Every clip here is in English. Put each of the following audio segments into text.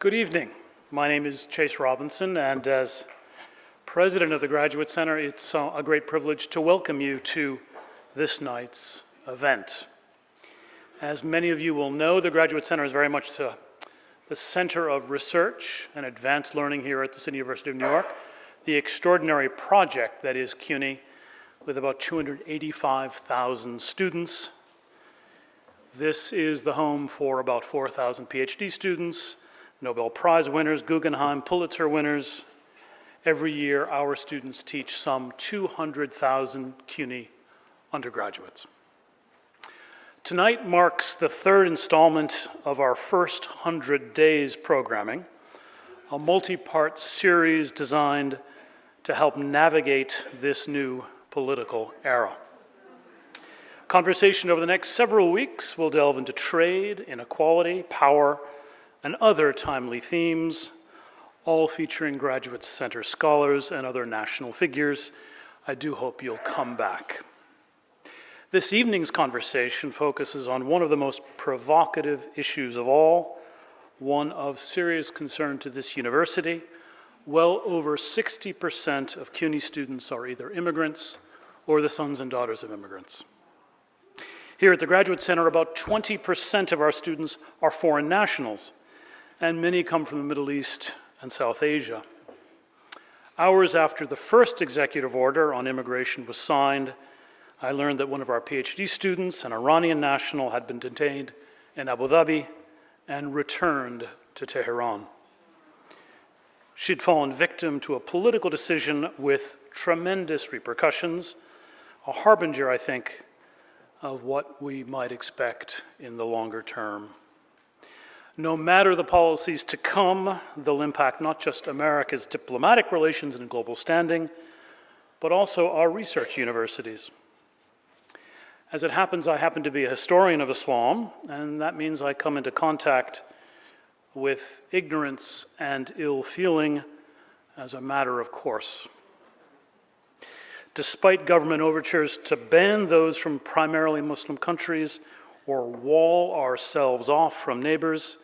Good evening. My name is Chase Robinson, and as president of the Graduate Center, it's a great privilege to welcome you to this night's event. As many of you will know, the Graduate Center is very much the center of research and advanced learning here at the City University of New York, the extraordinary project that is CUNY, with about 285,000 students. This is the home for about 4,000 PhD students, Nobel Prize winners, Guggenheim, Pulitzer winners. Every year, our students teach some 200,000 CUNY undergraduates. Tonight marks the third installment of our first 100 days programming, a multi-part series designed to help navigate this new political era. Conversation over the next several weeks will delve into trade, inequality, power, and other timely themes, all featuring Graduate Center scholars and other national figures. I do hope you'll come back. This evening's conversation focuses on one of the most provocative issues of all, one of serious concern to this university. Well over 60% of CUNY students are either immigrants or the sons and daughters of immigrants. Here at the Graduate Center, about 20% of our students are foreign nationals, and many come from the Middle East and South Asia. Hours after the first executive order on immigration was signed, I learned that one of our PhD students, an Iranian national, had been detained in Abu Dhabi and returned to Tehran. She'd fallen victim to a political decision with tremendous repercussions, a harbinger, I think, of what we might expect in the longer term. No matter the policies to come, they'll impact not just America's diplomatic relations and global standing, but also our research universities. As it happens, I happen to be a historian of Islam, and that means I come into contact with ignorance and ill feeling as a matter of course. Despite government overtures to ban those from primarily Muslim countries or wall ourselves off from neighbors,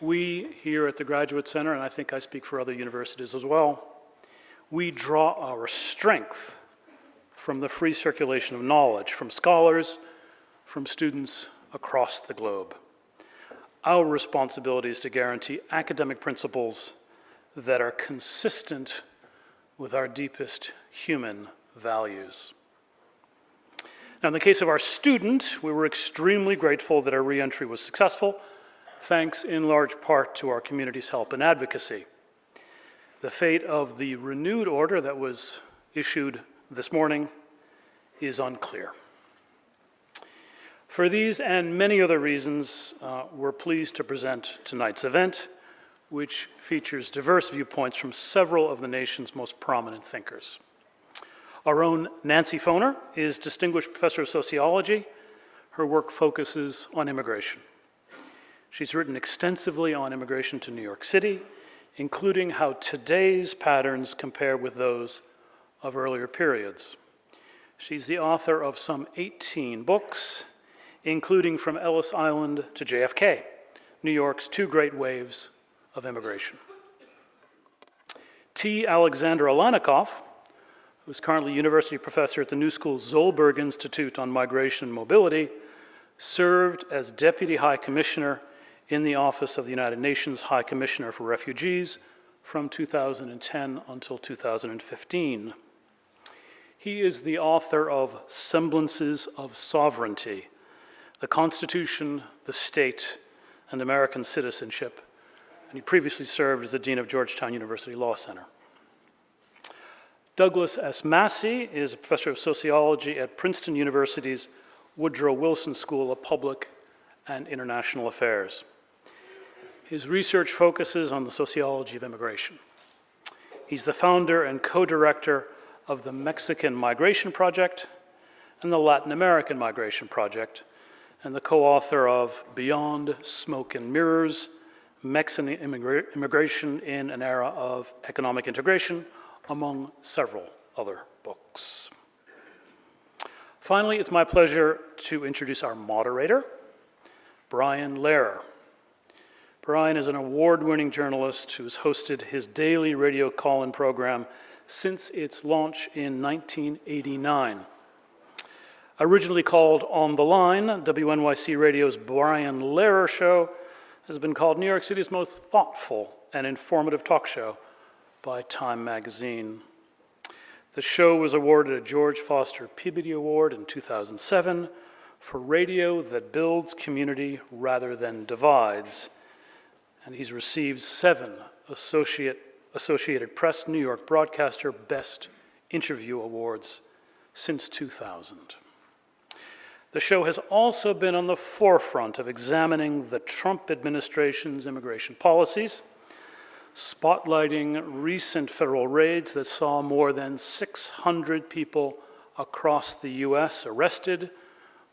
we here at the Graduate Center, and I think I speak for other universities as well, we draw our strength from the free circulation of knowledge, from scholars, from students across the globe. Our responsibility is to guarantee academic principles that are consistent with our deepest human values. Now, in the case of our student, we were extremely grateful that our reentry was successful, thanks in large part to our community's help and advocacy. The fate of the renewed order that was issued this morning is unclear. For these and many other reasons, we're pleased to present tonight's event, which features diverse viewpoints from several of the nation's most prominent thinkers. Our own Nancy Foner is Distinguished Professor of Sociology. Her work focuses on immigration. She's written extensively on immigration to New York City, including how today's patterns compare with those of earlier periods. She's the author of some 18 books, including From Ellis Island to JFK, New York's two great waves of immigration. T. Alexander Alanikoff, who is currently university professor at the New School Zolberg Institute on Migration and Mobility, served as Deputy High Commissioner in the Office of the United Nations High Commissioner for Refugees from 2010 until 2015. He is the author of Semblances of Sovereignty, the Constitution, the State, and American Citizenship, and he previously served as the Dean of Georgetown University Law Center. Douglas S. Massey is a professor of sociology at Princeton University's Woodrow Wilson School of Public and International Affairs. His research focuses on the sociology of immigration. He's the founder and co-director of the Mexican Migration Project and the Latin American Migration Project, and the co-author of Beyond Smoke and Mirrors, Mexican Immigration in an Era of Economic Integration, among several other books. Finally, it's my pleasure to introduce our moderator, Brian Lehrer. Brian is an award-winning journalist who's hosted his daily radio call-in program since its launch in 1989. Originally called On the Line, WNYC Radio's Brian Lehrer Show has been called New York City's most thoughtful and informative talk show by Time magazine. The show was awarded a George Foster Peabody Award in 2007 for radio that builds community rather than divides. And he's received 7 Associated Press New York Broadcaster Best Interview Awards since 2000. The show has also been on the forefront of examining the Trump administration's immigration policies, spotlighting recent federal raids that saw more than 600 people across the US arrested,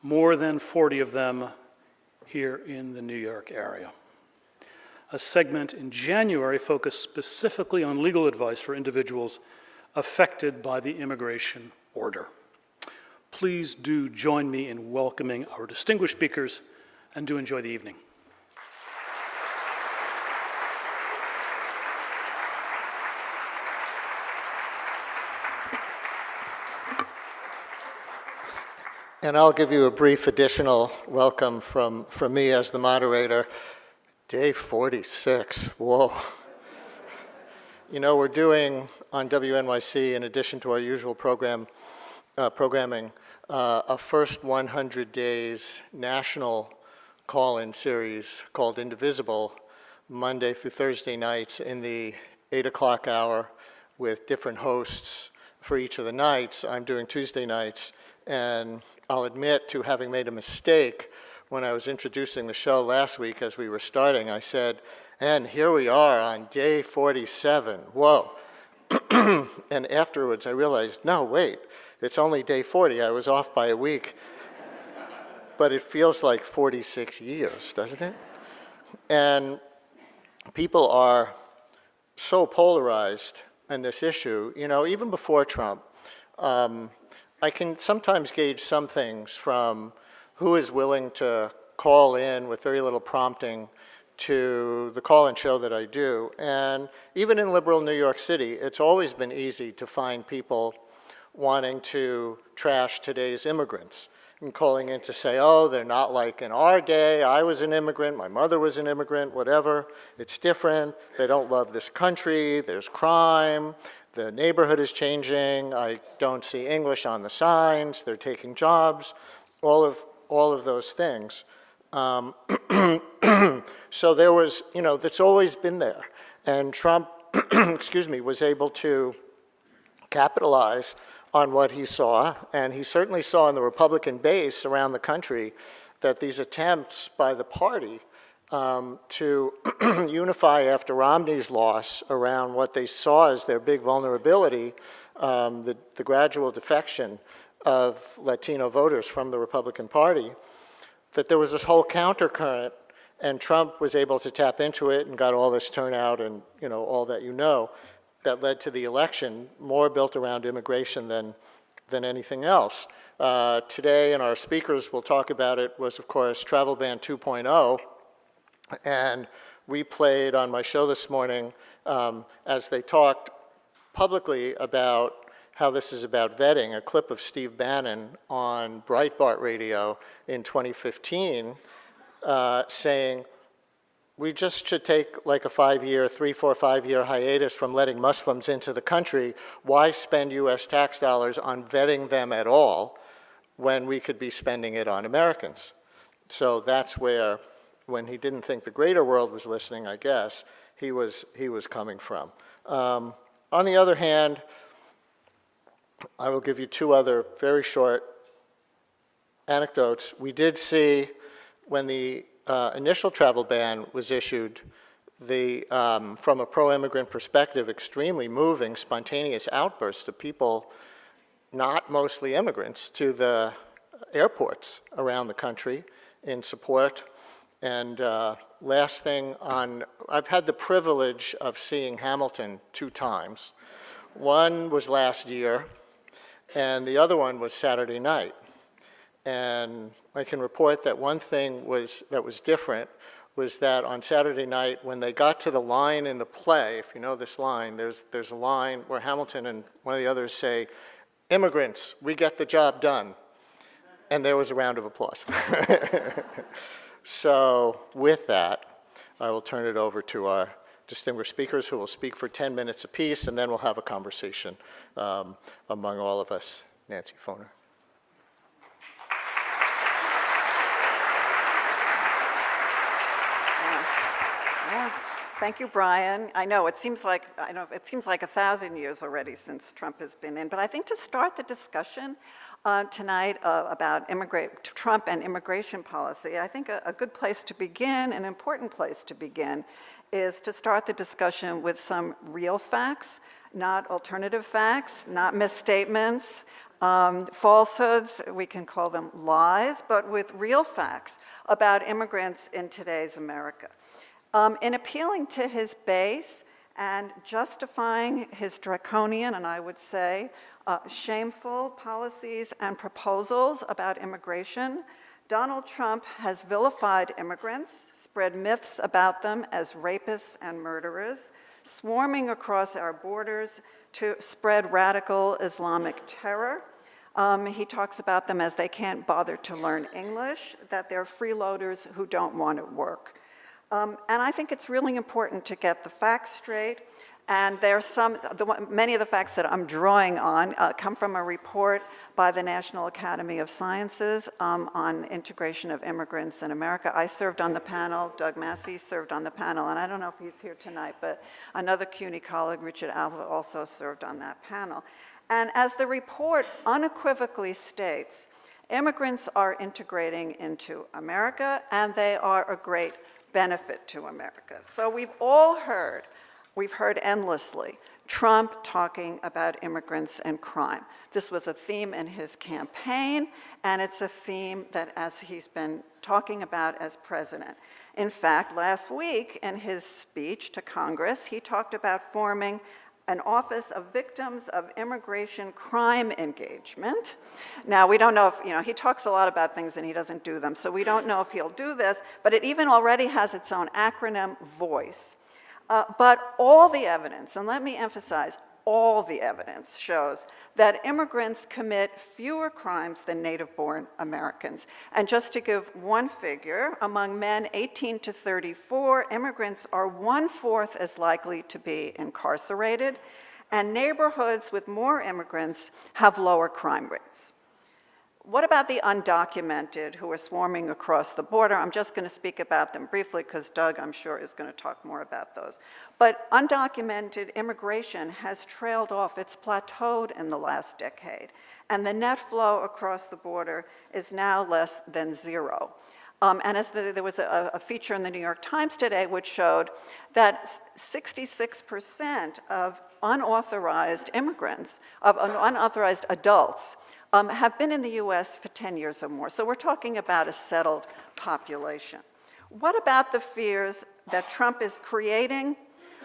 more than 40 of them here in the New York area. A segment in January focused specifically on legal advice for individuals affected by the immigration order. Please do join me in welcoming our distinguished speakers, and do enjoy the evening. And I'll give you a brief additional welcome from me as the moderator. Day 46, whoa. You know, we're doing on WNYC, in addition to our usual programming, a first 100 days national call-in series called Indivisible, Monday through Thursday nights in the 8 o'clock hour with different hosts for each of the nights. I'm doing Tuesday nights, and I'll admit to having made a mistake when I was introducing the show last week as we were starting. I said, and here we are on day 47, whoa. And afterwards I realized, no, wait, it's only day 40, I was off by a week. But it feels like 46 years, doesn't it? And people are so polarized in this issue. You know, even before Trump, I can sometimes gauge some things from who is willing to call in with very little prompting to the call-in show that I do. And even in liberal New York City, it's always been easy to find people wanting to trash today's immigrants and calling in to say, oh, they're not like in our day, I was an immigrant, my mother was an immigrant, whatever, it's different, they don't love this country, there's crime, the neighborhood is changing, I don't see English on the signs, they're taking jobs, all of those things. So there was, you know, that's always been there. And Trump, excuse me, was able to capitalize on what he saw, and he certainly saw in the Republican base around the country that these attempts by the party to unify after Romney's loss around what they saw as their big vulnerability, the gradual defection of Latino voters from the Republican Party, that there was this whole countercurrent, and Trump was able to tap into it and got all this turnout and, you know, all that you know, that led to the election, more built around immigration than anything else. Today, and our speakers will talk about it, was of course Travel Ban 2.0, and we played on my show this morning as they talked publicly about how this is about vetting, a clip of Steve Bannon on Breitbart Radio in 2015 saying, we just should take like a 5-year, 3, 4, 5-year hiatus from letting Muslims into the country. Why spend US tax dollars on vetting them at all when we could be spending it on Americans? So that's where, when he didn't think the greater world was listening, I guess, he was coming from. On the other hand, I will give you 2 other very short anecdotes. We did see when the initial travel ban was issued, from a pro-immigrant perspective, extremely moving, spontaneous outbursts of people, not mostly immigrants, to the airports around the country in support. And last thing I've had the privilege of seeing Hamilton 2 times. One was last year, and the other one was Saturday night. And I can report that one thing that was different was that on Saturday night, when they got to the line in the play, if you know this line, there's a line where Hamilton and one of the others say, "Immigrants, we get the job done." And there was a round of applause. So with that, I will turn it over to our distinguished speakers who will speak for 10 minutes apiece, and then we'll have a conversation among all of us. Nancy Foner. Thank you, Brian. I know it seems like 1,000 years already since Trump has been in, but I think to start the discussion tonight about Trump and immigration policy, I think a good place to begin, an important place to begin, is to start the discussion with some real facts, not alternative facts, not misstatements, falsehoods, we can call them lies, but with real facts about immigrants in today's America. In appealing to his base and justifying his draconian, and I would say shameful policies and proposals about immigration, Donald Trump has vilified immigrants, spread myths about them as rapists and murderers, swarming across our borders to spread radical Islamic terror. He talks about them as they can't bother to learn English, that they're freeloaders who don't want to work. And I think it's really important to get the facts straight. And many of the facts that I'm drawing on come from a report by the National Academy of Sciences on integration of immigrants in America. I served on the panel, Doug Massey served on the panel, and I don't know if he's here tonight, but another CUNY colleague, Richard Alva, also served on that panel. And as the report unequivocally states, immigrants are integrating into America, and they are a great benefit to America. So we've heard endlessly Trump talking about immigrants and crime. This was a theme in his campaign, and it's a theme that as he's been talking about as president. In fact, last week in his speech to Congress, he talked about forming an Office of Victims of Immigration Crime Engagement. Now, we don't know if, he talks a lot about things and he doesn't do them, so we don't know if he'll do this, but it even already has its own acronym, VOICE. But all the evidence, and let me emphasize, all the evidence shows that immigrants commit fewer crimes than native-born Americans. And just to give one figure, among men 18 to 34, immigrants are 1/4 as likely to be incarcerated, and neighborhoods with more immigrants have lower crime rates. What about the undocumented who are swarming across the border? I'm just going to speak about them briefly because Doug, I'm sure, is going to talk more about those. But undocumented immigration has trailed off. It's plateaued in the last decade. And the net flow across the border is now less than zero. And there was a feature in the New York Times today which showed that 66% of unauthorized immigrants, of unauthorized adults, have been in the US for 10 years or more. So we're talking about a settled population. What about the fears that Trump is creating,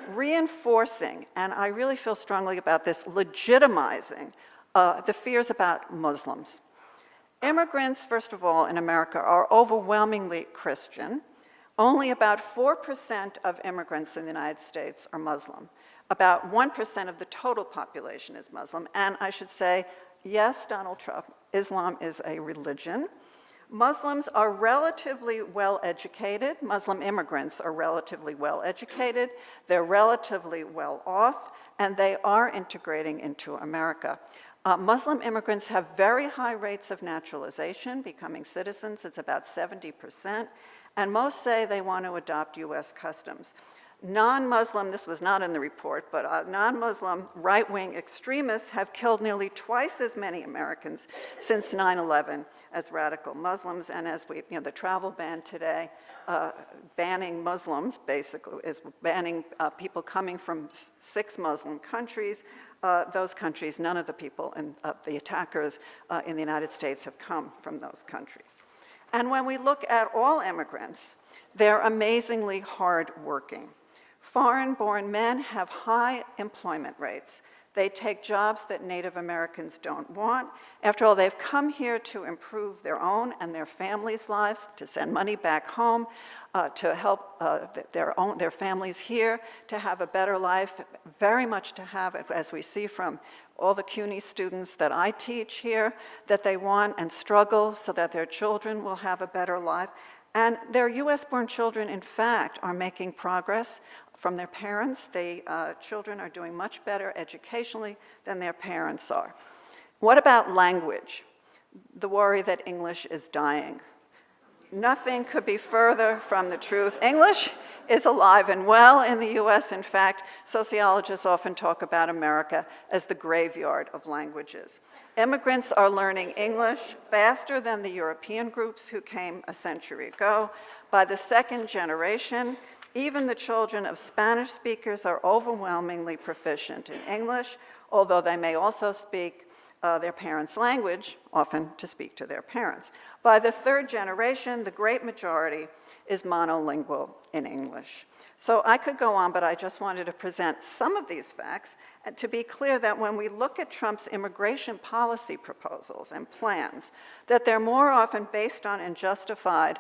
reinforcing, and I really feel strongly about this, legitimizing the fears about Muslims? Immigrants, first of all, in America are overwhelmingly Christian. Only about 4% of immigrants in the United States are Muslim. About 1% of the total population is Muslim. And I should say, yes, Donald Trump, Islam is a religion. Muslims are relatively well-educated. Muslim immigrants are relatively well-educated. They're relatively well-off, and they are integrating into America. Muslim immigrants have very high rates of naturalization, becoming citizens. It's about 70%. And most say they want to adopt US customs. Non-Muslim, this was not in the report, but non-Muslim right-wing extremists have killed nearly twice as many Americans since 9/11 as radical Muslims. And as the travel ban today, banning Muslims basically is banning people coming from 6 Muslim countries. Those countries, none of the people and the attackers in the United States have come from those countries. And when we look at all immigrants, they're amazingly hardworking. Foreign-born men have high employment rates. They take jobs that Native Americans don't want. After all, they've come here to improve their own and their families' lives, to send money back home, to help their families here, to have a better life, very much to have it, as we see from all the CUNY students that I teach here, that they want and struggle so that their children will have a better life. And their US-born children, in fact, are making progress from their parents. Children are doing much better educationally than their parents are. What about language? The worry that English is dying. Nothing could be further from the truth. English is alive and well in the US. In fact, sociologists often talk about America as the graveyard of languages. Immigrants are learning English faster than the European groups who came a century ago. By the second generation, even the children of Spanish speakers are overwhelmingly proficient in English, although they may also speak their parents' language, often to speak to their parents. By the third generation, the great majority is monolingual in English. So I could go on, but I just wanted to present some of these facts and to be clear that when we look at Trump's immigration policy proposals and plans, that they're more often based on and justified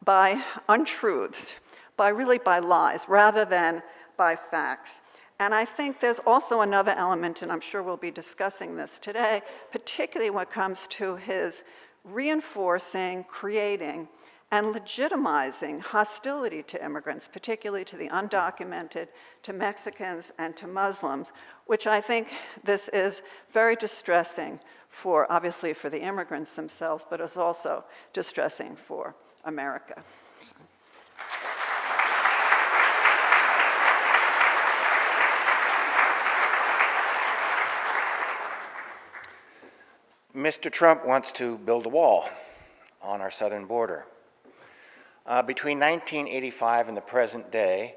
by untruths, by lies, rather than by facts. And I think there's also another element, and I'm sure we'll be discussing this today, particularly when it comes to his reinforcing, creating, and legitimizing hostility to immigrants, particularly to the undocumented, to Mexicans, and to Muslims, which I think this is very distressing for, obviously, for the immigrants themselves, but is also distressing for America. Mr. Trump wants to build a wall on our southern border. Between 1985 and the present day,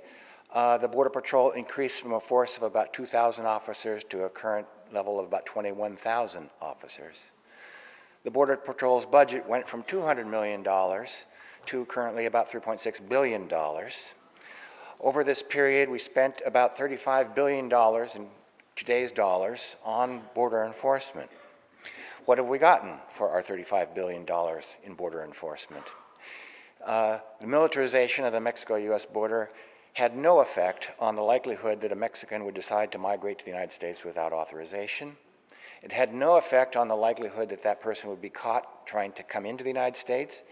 the Border Patrol increased from a force of about 2,000 officers to a current level of about 21,000 officers. The Border Patrol's budget went from $200 million to currently about $3.6 billion. Over this period, we spent about $35 billion in today's dollars on border enforcement. What have we gotten for our $35 billion in border enforcement? The militarization of the Mexico-US border had no effect on the likelihood that a Mexican would decide to migrate to the United States without authorization. It had no effect on the likelihood that that person would be caught trying to come into the United States.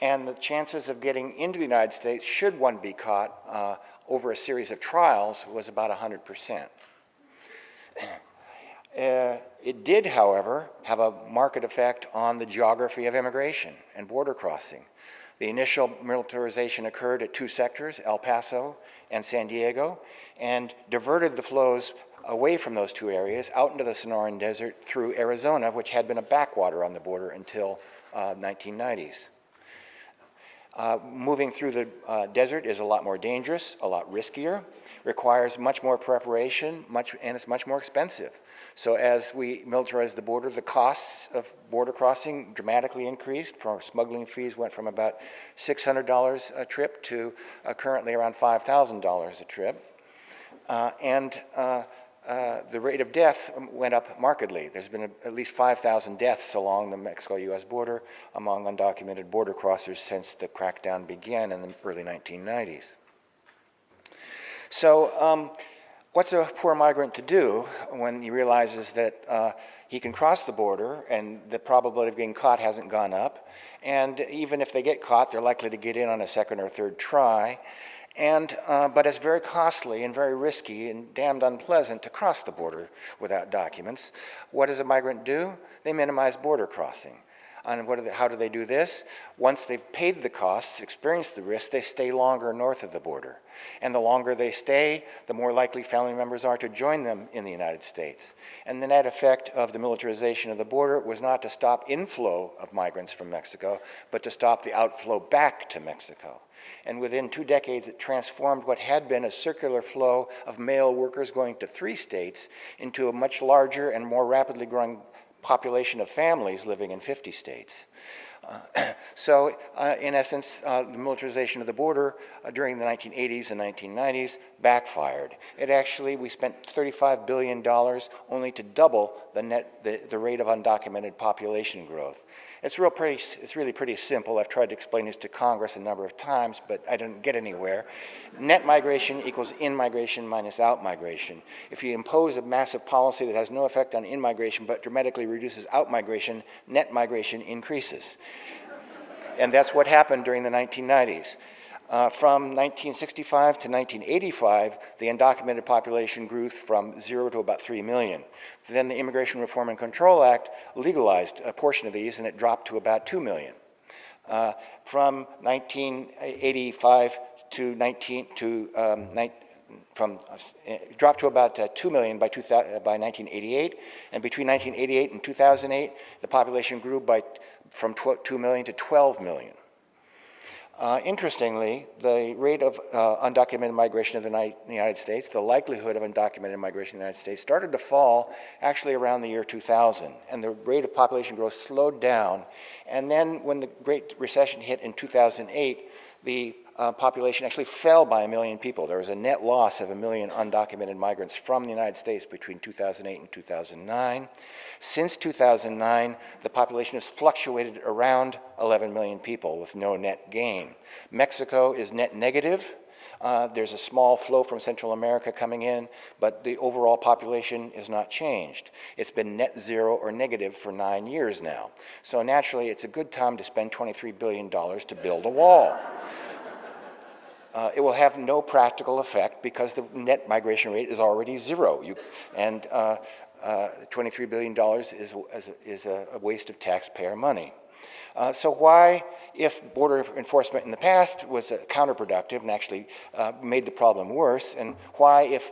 And the chances of getting into the United States, should one be caught over a series of trials, was about 100%. It did, however, have a marked effect on the geography of immigration and border crossing. The initial militarization occurred at two sectors, El Paso and San Diego, and diverted the flows away from those two areas out into the Sonoran Desert through Arizona, which had been a backwater on the border until 1990s. Moving through the desert is a lot more dangerous, a lot riskier, requires much more preparation, and it's much more expensive. So as we militarized the border, the costs of border crossing dramatically increased. Smuggling fees went from about $600 a trip to currently around $5,000 a trip. The rate of death went up markedly. There's been at least 5,000 deaths along the Mexico-US border among undocumented border crossers since the crackdown began in the early 1990s. So what's a poor migrant to do when he realizes that he can cross the border and the probability of getting caught hasn't gone up? And even if they get caught, they're likely to get in on a second or third try. But it's very costly and very risky and damned unpleasant to cross the border without documents. What does a migrant do? They minimize border crossing. And how do they do this? Once they've paid the costs, experienced the risk, they stay longer north of the border. And the longer they stay, the more likely family members are to join them in the United States. And the net effect of the militarization of the border was not to stop inflow of migrants from Mexico, but to stop the outflow back to Mexico. And within 2 decades, it transformed what had been a circular flow of male workers going to 3 states into a much larger and more rapidly growing population of families living in 50 states. In essence, the militarization of the border during the 1980s and 1990s backfired. We spent $35 billion only to double the rate of undocumented population growth. It's really pretty simple. I've tried to explain this to Congress a number of times, but I didn't get anywhere. Net migration equals in-migration minus out-migration. If you impose a massive policy that has no effect on in-migration but dramatically reduces out-migration, net migration increases. And that's what happened during the 1990s. From 1965 to 1985, the undocumented population grew from 0 to about 3 million. Then the Immigration Reform and Control Act legalized a portion of these, and it dropped to about 2 million. From 1985 to dropped to about 2 million by 1988, and between 1988 and 2008, the population grew from 2 million to 12 million. Interestingly, the rate of undocumented migration of the United States, the likelihood of undocumented migration in the United States, started to fall actually around the year 2000, and the rate of population growth slowed down. And then when the Great Recession hit in 2008, the population actually fell by 1 million people. There was a net loss of 1 million undocumented migrants from the United States between 2008 and 2009. Since 2009, the population has fluctuated around 11 million people with no net gain. Mexico is net negative. There's a small flow from Central America coming in, but the overall population is not changed. It's been net zero or negative for 9 years now. So naturally, it's a good time to spend $23 billion to build a wall. It will have no practical effect because the net migration rate is already zero. $23 billion is a waste of taxpayer money. So why, if border enforcement in the past was counterproductive and actually made the problem worse, and why, if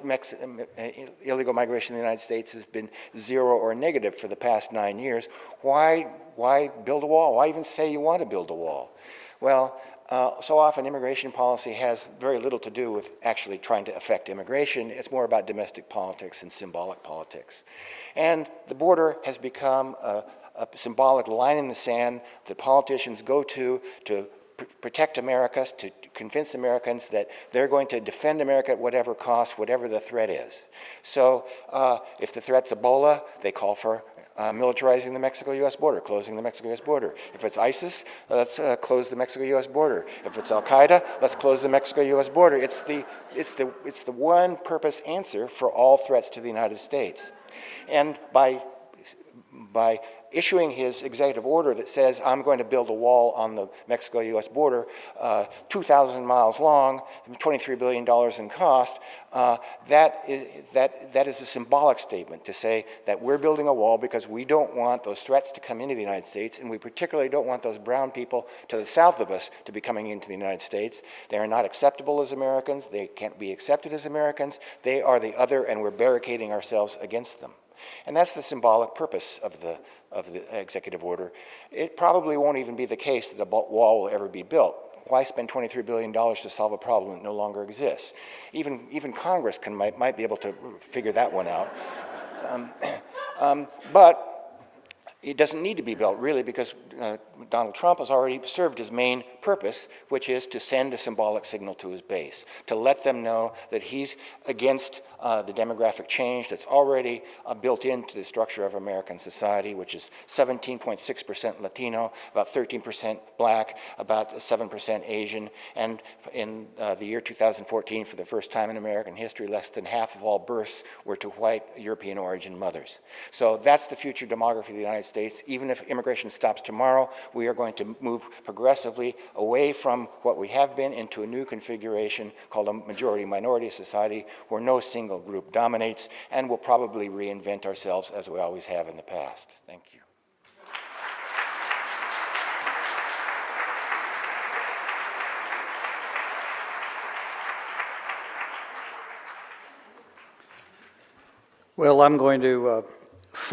illegal migration in the United States has been zero or negative for the past 9 years, why build a wall? Why even say you want to build a wall? Well, so often immigration policy has very little to do with actually trying to affect immigration. It's more about domestic politics and symbolic politics. And the border has become a symbolic line in the sand that politicians go to protect America, to convince Americans that they're going to defend America at whatever cost, whatever the threat is. So if the threat's Ebola, they call for militarizing the Mexico-U.S. border, closing the Mexico-U.S. border. If it's ISIS, let's close the Mexico-U.S. border. If it's Al-Qaeda, let's close the Mexico-U.S. border. It's the one-purpose answer for all threats to the United States. And by issuing his executive order that says, I'm going to build a wall on the Mexico-U.S. border, 2,000 miles long, $23 billion in cost, that is a symbolic statement to say that we're building a wall because we don't want those threats to come into the United States, and we particularly don't want those brown people to the south of us to be coming into the United States. They are not acceptable as Americans. They can't be accepted as Americans. They are the other, and we're barricading ourselves against them. And that's the symbolic purpose of the executive order. It probably won't even be the case that a wall will ever be built. Why spend $23 billion to solve a problem that no longer exists? Even Congress might be able to figure that one out. But it doesn't need to be built, really, because Donald Trump has already served his main purpose, which is to send a symbolic signal to his base, to let them know that he's against the demographic change that's already built into the structure of American society, which is 17.6% Latino, about 13% Black, about 7% Asian, and in the year 2014, for the first time in American history, less than half of all births were to white European origin mothers. So that's the future demography of the United States. Even if immigration stops tomorrow, we are going to move progressively away from what we have been into a new configuration called a majority-minority society where no single group dominates, and we'll probably reinvent ourselves as we always have in the past. Thank you. Well, I'm going to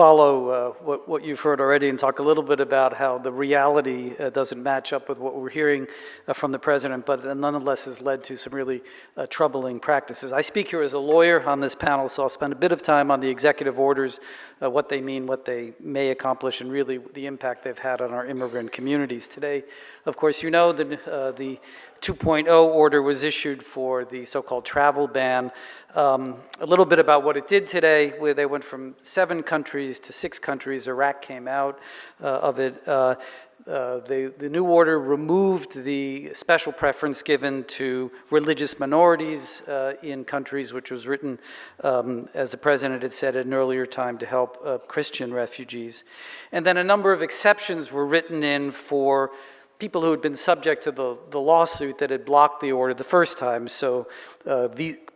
follow what you've heard already and talk a little bit about how the reality doesn't match up with what we're hearing from the president, but nonetheless has led to some really troubling practices. I speak here as a lawyer on this panel, so I'll spend a bit of time on the executive orders, what they mean, what they may accomplish, and really the impact they've had on our immigrant communities. Today, of course, you know the 2.0 order was issued for the so-called travel ban. A little bit about what it did today, where they went from 7 countries to 6 countries. Iraq came out of it. The new order removed the special preference given to religious minorities in countries, which was written, as the president had said at an earlier time, to help Christian refugees. And then a number of exceptions were written in for people who had been subject to the lawsuit that had blocked the order the first time. So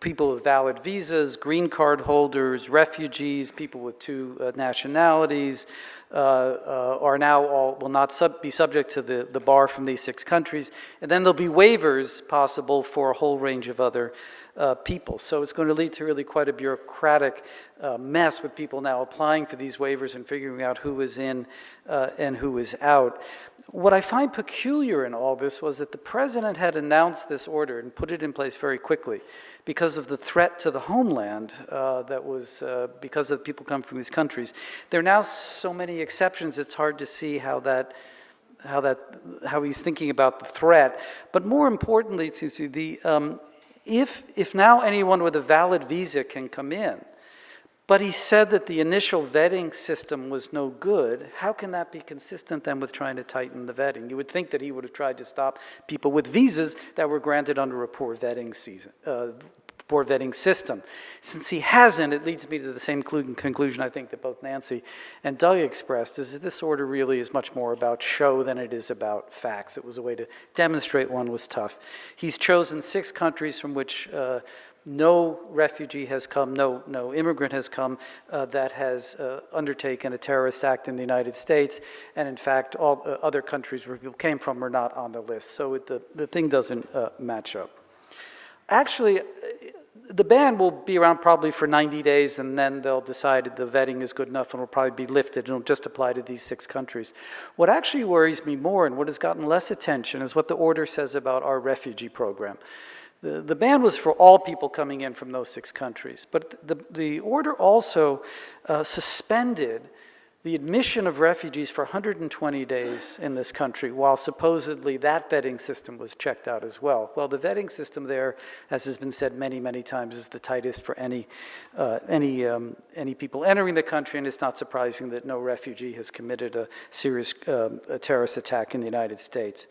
people with valid visas, green card holders, refugees, people with 2 nationalities are now will not be subject to the bar from these 6 countries. And then there'll be waivers possible for a whole range of other people. So it's going to lead to really quite a bureaucratic mess with people now applying for these waivers and figuring out who is in and who is out. What I find peculiar in all this was that the president had announced this order and put it in place very quickly because of the threat to the homeland that was because of people come from these countries. There are now so many exceptions, it's hard to see how he's thinking about the threat. But more importantly, it seems to me, if now anyone with a valid visa can come in, but he said that the initial vetting system was no good, how can that be consistent then with trying to tighten the vetting? You would think that he would have tried to stop people with visas that were granted under a poor vetting system. Since he hasn't, it leads me to the same conclusion I think that both Nancy and Doug expressed, is that this order really is much more about show than it is about facts. It was a way to demonstrate one was tough. He's chosen 6 countries from which no refugee has come, no immigrant has come that has undertaken a terrorist act in the United States, and in fact, all other countries where people came from are not on the list. So the thing doesn't match up. Actually, the ban will be around probably for 90 days, and then they'll decide the vetting is good enough and will probably be lifted, and it'll just apply to these 6 countries. What actually worries me more, and what has gotten less attention, is what the order says about our refugee program. The ban was for all people coming in from those 6 countries, but the order also suspended the admission of refugees for 120 days in this country, while supposedly that vetting system was checked out as well. Well, the vetting system there, as has been said many, many times, is the tightest for any people entering the country, and it's not surprising that no refugee has committed a serious terrorist attack in the United States.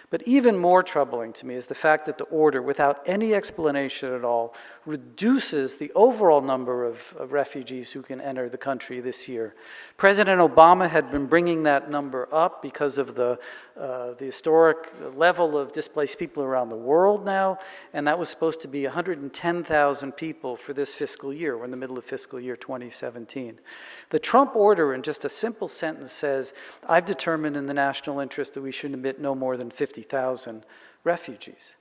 But even more troubling to me is the fact that the order, without any explanation at all, reduces the overall number of refugees who can enter the country this year. President Obama had been bringing that number up because of the historic level of displaced people around the world now, and that was supposed to be 110,000 people for this fiscal year. We're in the middle of fiscal year 2017. The Trump order, in just a simple sentence, says, I've determined in the national interest that we should admit no more than 50,000 refugees.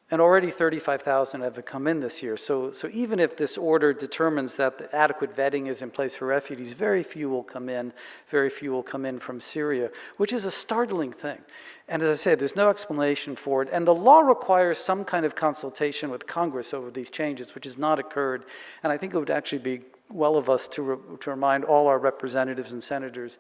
And already 35,000 have come in this year. So even if this order determines that the adequate vetting is in place for refugees, very few will come in. Very few will come in from Syria, which is a startling thing. And as I say, there's no explanation for it. And the law requires some kind of consultation with Congress over these changes, which has not occurred. And I think it would actually be well of us to remind all our representatives and senators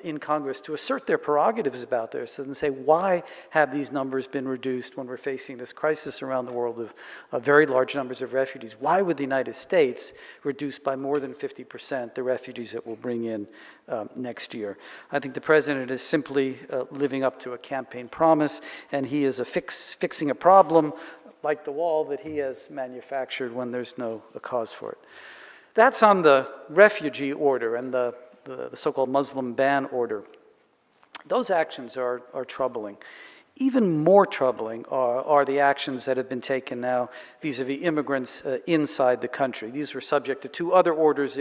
in Congress to assert their prerogatives about this and say, why have these numbers been reduced when we're facing this crisis around the world of very large numbers of refugees? Why would the United States reduce by more than 50% the refugees that we'll bring in next year? I think the president is simply living up to a campaign promise, and he is fixing a problem like the wall that he has manufactured when there's no cause for it. That's on the refugee order and the so-called Muslim ban order. Those actions are troubling. Even more troubling are the actions that have been taken now vis-à-vis immigrants inside the country. These were subject to 2 other orders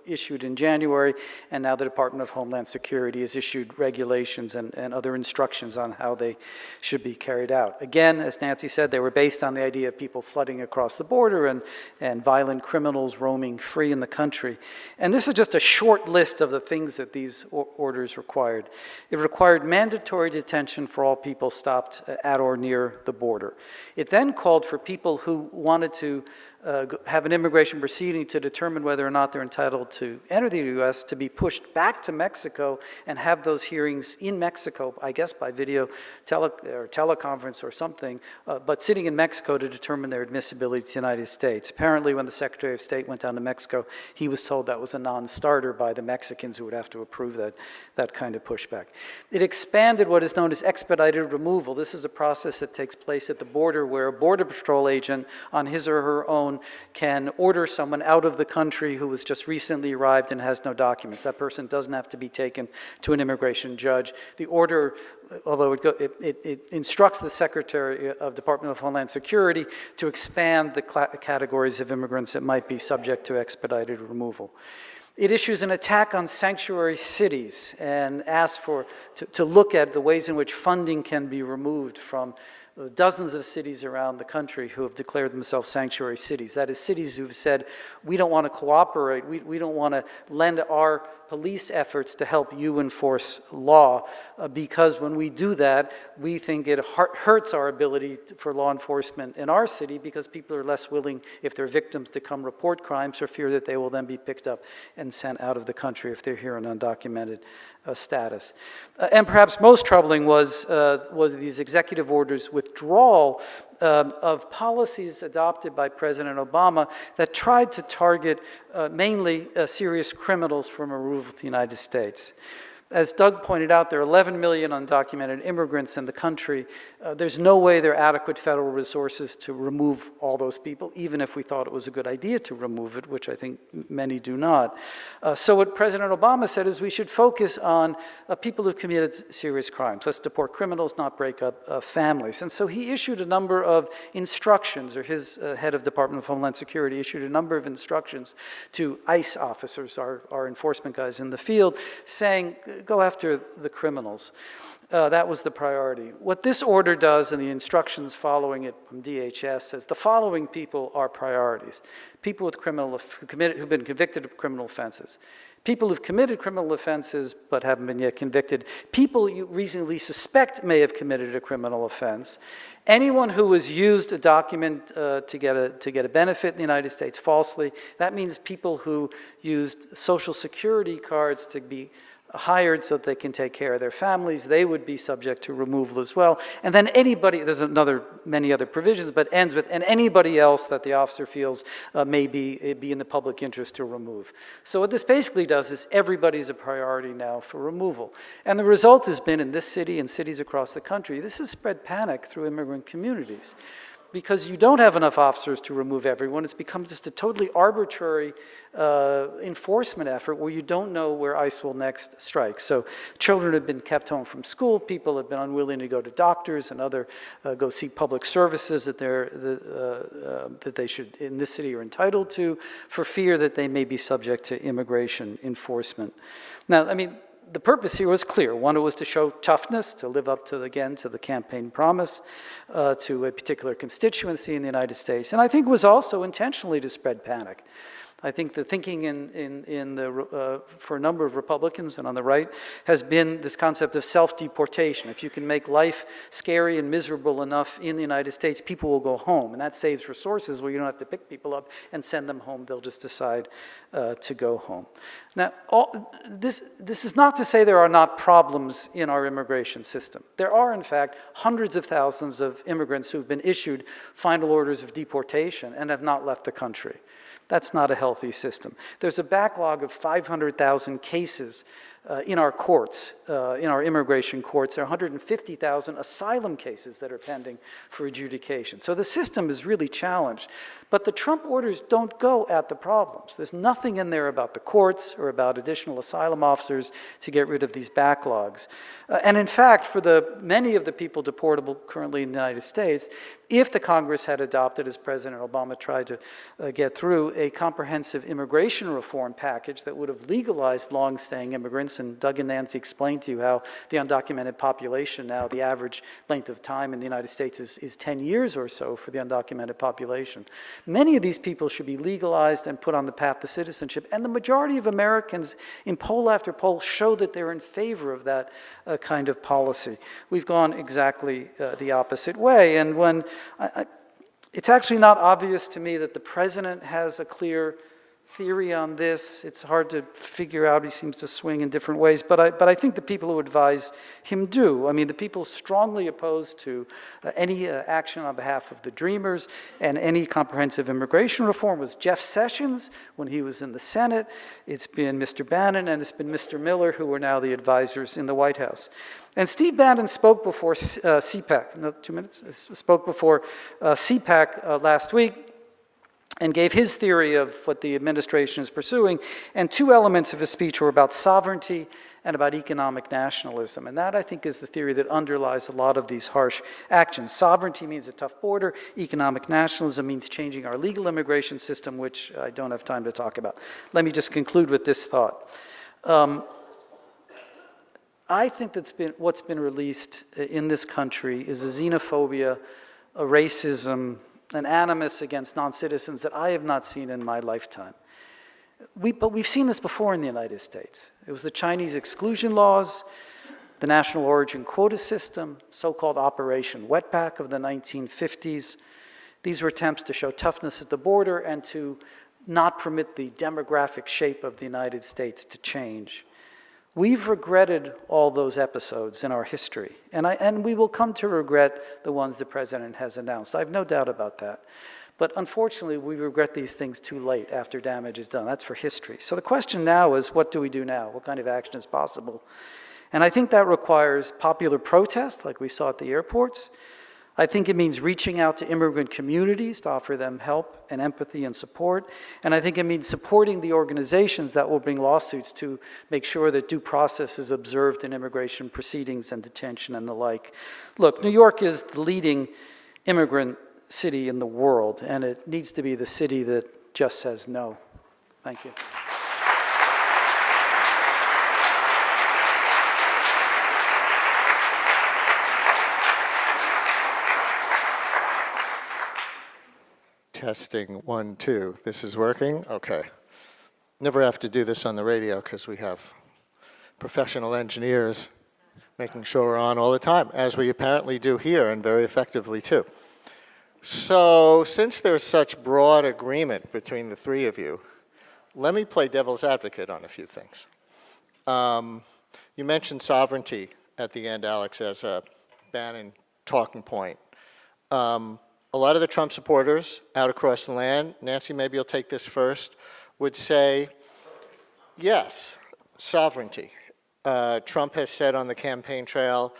issued in January, and now the Department of Homeland Security has issued regulations and other instructions on how they should be carried out. Again, as Nancy said, they were based on the idea of people flooding across the border and violent criminals roaming free in the country. And this is just a short list of the things that these orders required. It required mandatory detention for all people stopped at or near the border. It then called for people who wanted to have an immigration proceeding to determine whether or not they're entitled to enter the U.S. to be pushed back to Mexico and have those hearings in Mexico, I guess by video or teleconference or something, but sitting in Mexico to determine their admissibility to the United States. Apparently, when the Secretary of State went down to Mexico, he was told that was a non-starter by the Mexicans who would have to approve that kind of pushback. It expanded what is known as expedited removal. This is a process that takes place at the border where a Border Patrol agent on his or her own can order someone out of the country who has just recently arrived and has no documents. That person doesn't have to be taken to an immigration judge. The order, although it instructs the Secretary of Department of Homeland Security to expand the categories of immigrants that might be subject to expedited removal. It issues an attack on sanctuary cities and asks to look at the ways in which funding can be removed from dozens of cities around the country who have declared themselves sanctuary cities. That is, cities who've said, we don't want to cooperate, we don't want to lend our police efforts to help you enforce law, because when we do that, we think it hurts our ability for law enforcement in our city, because people are less willing, if they're victims, to come report crimes for fear that they will then be picked up and sent out of the country if they're here on undocumented status. And perhaps most troubling was these executive orders withdrawal of policies adopted by President Obama that tried to target mainly serious criminals from removal to the United States. As Doug pointed out, there are 11 million undocumented immigrants in the country. There's no way there are adequate federal resources to remove all those people, even if we thought it was a good idea to remove it, which I think many do not. So what President Obama said is we should focus on people who've committed serious crimes. Let's deport criminals, not break up families. And so he issued a number of instructions, or his head of Department of Homeland Security issued a number of instructions to ICE officers, our enforcement guys in the field, saying, go after the criminals. That was the priority. What this order does, and the instructions following it from DHS, says the following people are priorities. People with who've been convicted of criminal offenses. People who've committed criminal offenses but haven't been yet convicted. People you reasonably suspect may have committed a criminal offense. Anyone who has used a document to get a benefit in the United States falsely. That means people who used Social Security cards to be hired so that they can take care of their families, they would be subject to removal as well. And then anybody, there's many other provisions, but ends with, and anybody else that the officer feels may be in the public interest to remove. So what this basically does is everybody's a priority now for removal. And the result has been in this city and cities across the country, this has spread panic through immigrant communities. Because you don't have enough officers to remove everyone, it's become just a totally arbitrary enforcement effort where you don't know where ICE will next strike. So children have been kept home from school, people have been unwilling to go to doctors and go seek public services that they should, in this city, are entitled to, for fear that they may be subject to immigration enforcement. Now, I mean, the purpose here was clear. One was to show toughness, to live up to the campaign promise to a particular constituency in the United States. And I think it was also intentionally to spread panic. I think the thinking for a number of Republicans and on the right has been this concept of self-deportation. If you can make life scary and miserable enough in the United States, people will go home. And that saves resources where you don't have to pick people up and send them home. They'll just decide to go home. Now, this is not to say there are not problems in our immigration system. There are, in fact, hundreds of thousands of immigrants who've been issued final orders of deportation and have not left the country. That's not a healthy system. There's a backlog of 500,000 cases in our courts, in our immigration courts. There are 150,000 asylum cases that are pending for adjudication. So the system is really challenged. But the Trump orders don't go at the problems. There's nothing in there about the courts or about additional asylum officers to get rid of these backlogs. And in fact, for many of the people deportable currently in the United States, if the Congress had adopted, as President Obama tried to get through, a comprehensive immigration reform package that would have legalized long-staying immigrants, and Doug and Nancy explained to you how the undocumented population now, the average length of time in the United States is 10 years or so for the undocumented population. Many of these people should be legalized and put on the path to citizenship, and the majority of Americans in poll after poll show that they're in favor of that kind of policy. We've gone exactly the opposite way, and when it's actually not obvious to me that the president has a clear theory on this. It's hard to figure out. He seems to swing in different ways, but I think the people who advise him do. I mean, the people strongly opposed to any action on behalf of the Dreamers and any comprehensive immigration reform was Jeff Sessions when he was in the Senate. It's been Mr. Bannon and it's been Mr. Miller, who are now the advisors in the White House. And Steve Bannon spoke before CPAC, no, 2 minutes, spoke before CPAC last week, and gave his theory of what the administration is pursuing. And two elements of his speech were about sovereignty and about economic nationalism. And that, I think, is the theory that underlies a lot of these harsh actions. Sovereignty means a tough border. Economic nationalism means changing our legal immigration system, which I don't have time to talk about. Let me just conclude with this thought. I think what's been released in this country is a xenophobia, a racism, an animus against non-citizens that I have not seen in my lifetime. But we've seen this before in the United States. It was the Chinese exclusion laws, the national origin quota system, so-called Operation Wetback of the 1950s. These were attempts to show toughness at the border and to not permit the demographic shape of the United States to change. We've regretted all those episodes in our history, and we will come to regret the ones the president has announced. I have no doubt about that. But unfortunately, we regret these things too late after damage is done. That's for history. So the question now is, what do we do now? What kind of action is possible? And I think that requires popular protest, like we saw at the airports. I think it means reaching out to immigrant communities to offer them help and empathy and support. And I think it means supporting the organizations that will bring lawsuits to make sure that due process is observed in immigration proceedings and detention and the like. Look, New York is the leading immigrant city in the world, and it needs to be the city that just says no. Thank you. Testing 1, 2. This is working? Okay. Never have to do this on the radio because we have professional engineers making sure we're on all the time, as we apparently do here, and very effectively too. So since there's such broad agreement between the three of you, let me play devil's advocate on a few things. You mentioned sovereignty at the end, Alex, as a Bannon talking point. A lot of the Trump supporters out across the land, Nancy, maybe you'll take this first, would say, yes, sovereignty. Trump has said on the campaign trail,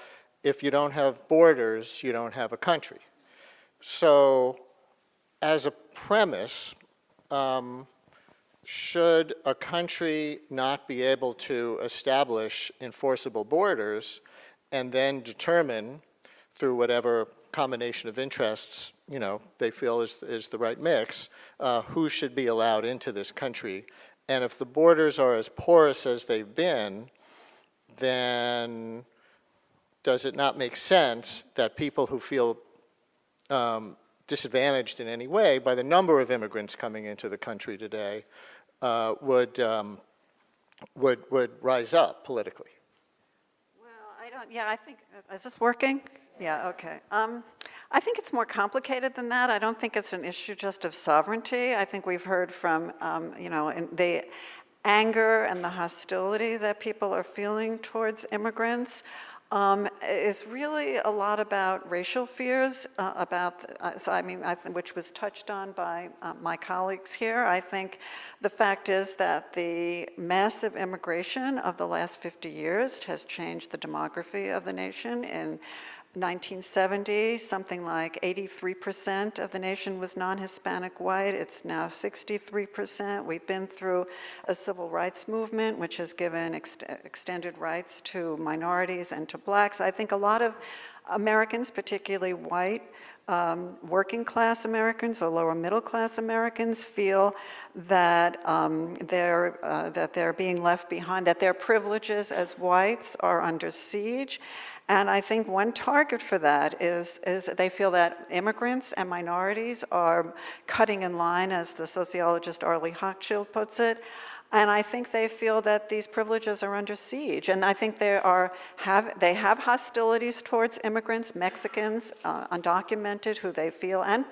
if you don't have borders, you don't have a country. So as a premise, should a country not be able to establish enforceable borders and then determine through whatever combination of interests, they feel is the right mix, who should be allowed into this country? And if the borders are as porous as they've been, then does it not make sense that people who feel disadvantaged in any way by the number of immigrants coming into the country today would rise up politically? Well, I think, is this working? Yeah, okay. I think it's more complicated than that. I don't think it's an issue just of sovereignty. I think we've heard from, the anger and the hostility that people are feeling towards immigrants. is really a lot about racial fears, which was touched on by my colleagues here. I think the fact is that the massive immigration of the last 50 years has changed the demography of the nation. In 1970, something like 83% of the nation was non-Hispanic white. It's now 63%. We've been through a civil rights movement, which has given extended rights to minorities and to blacks. I think a lot of Americans, particularly white, working class Americans or lower middle class Americans, feel that they're being left behind, that their privileges as whites are under siege. And I think one target for that is they feel that immigrants and minorities are cutting in line, as the sociologist Arlie Hochschild puts it. And I think they feel that these privileges are under siege. And I think they have hostilities towards immigrants, Mexicans, undocumented, who they feel, and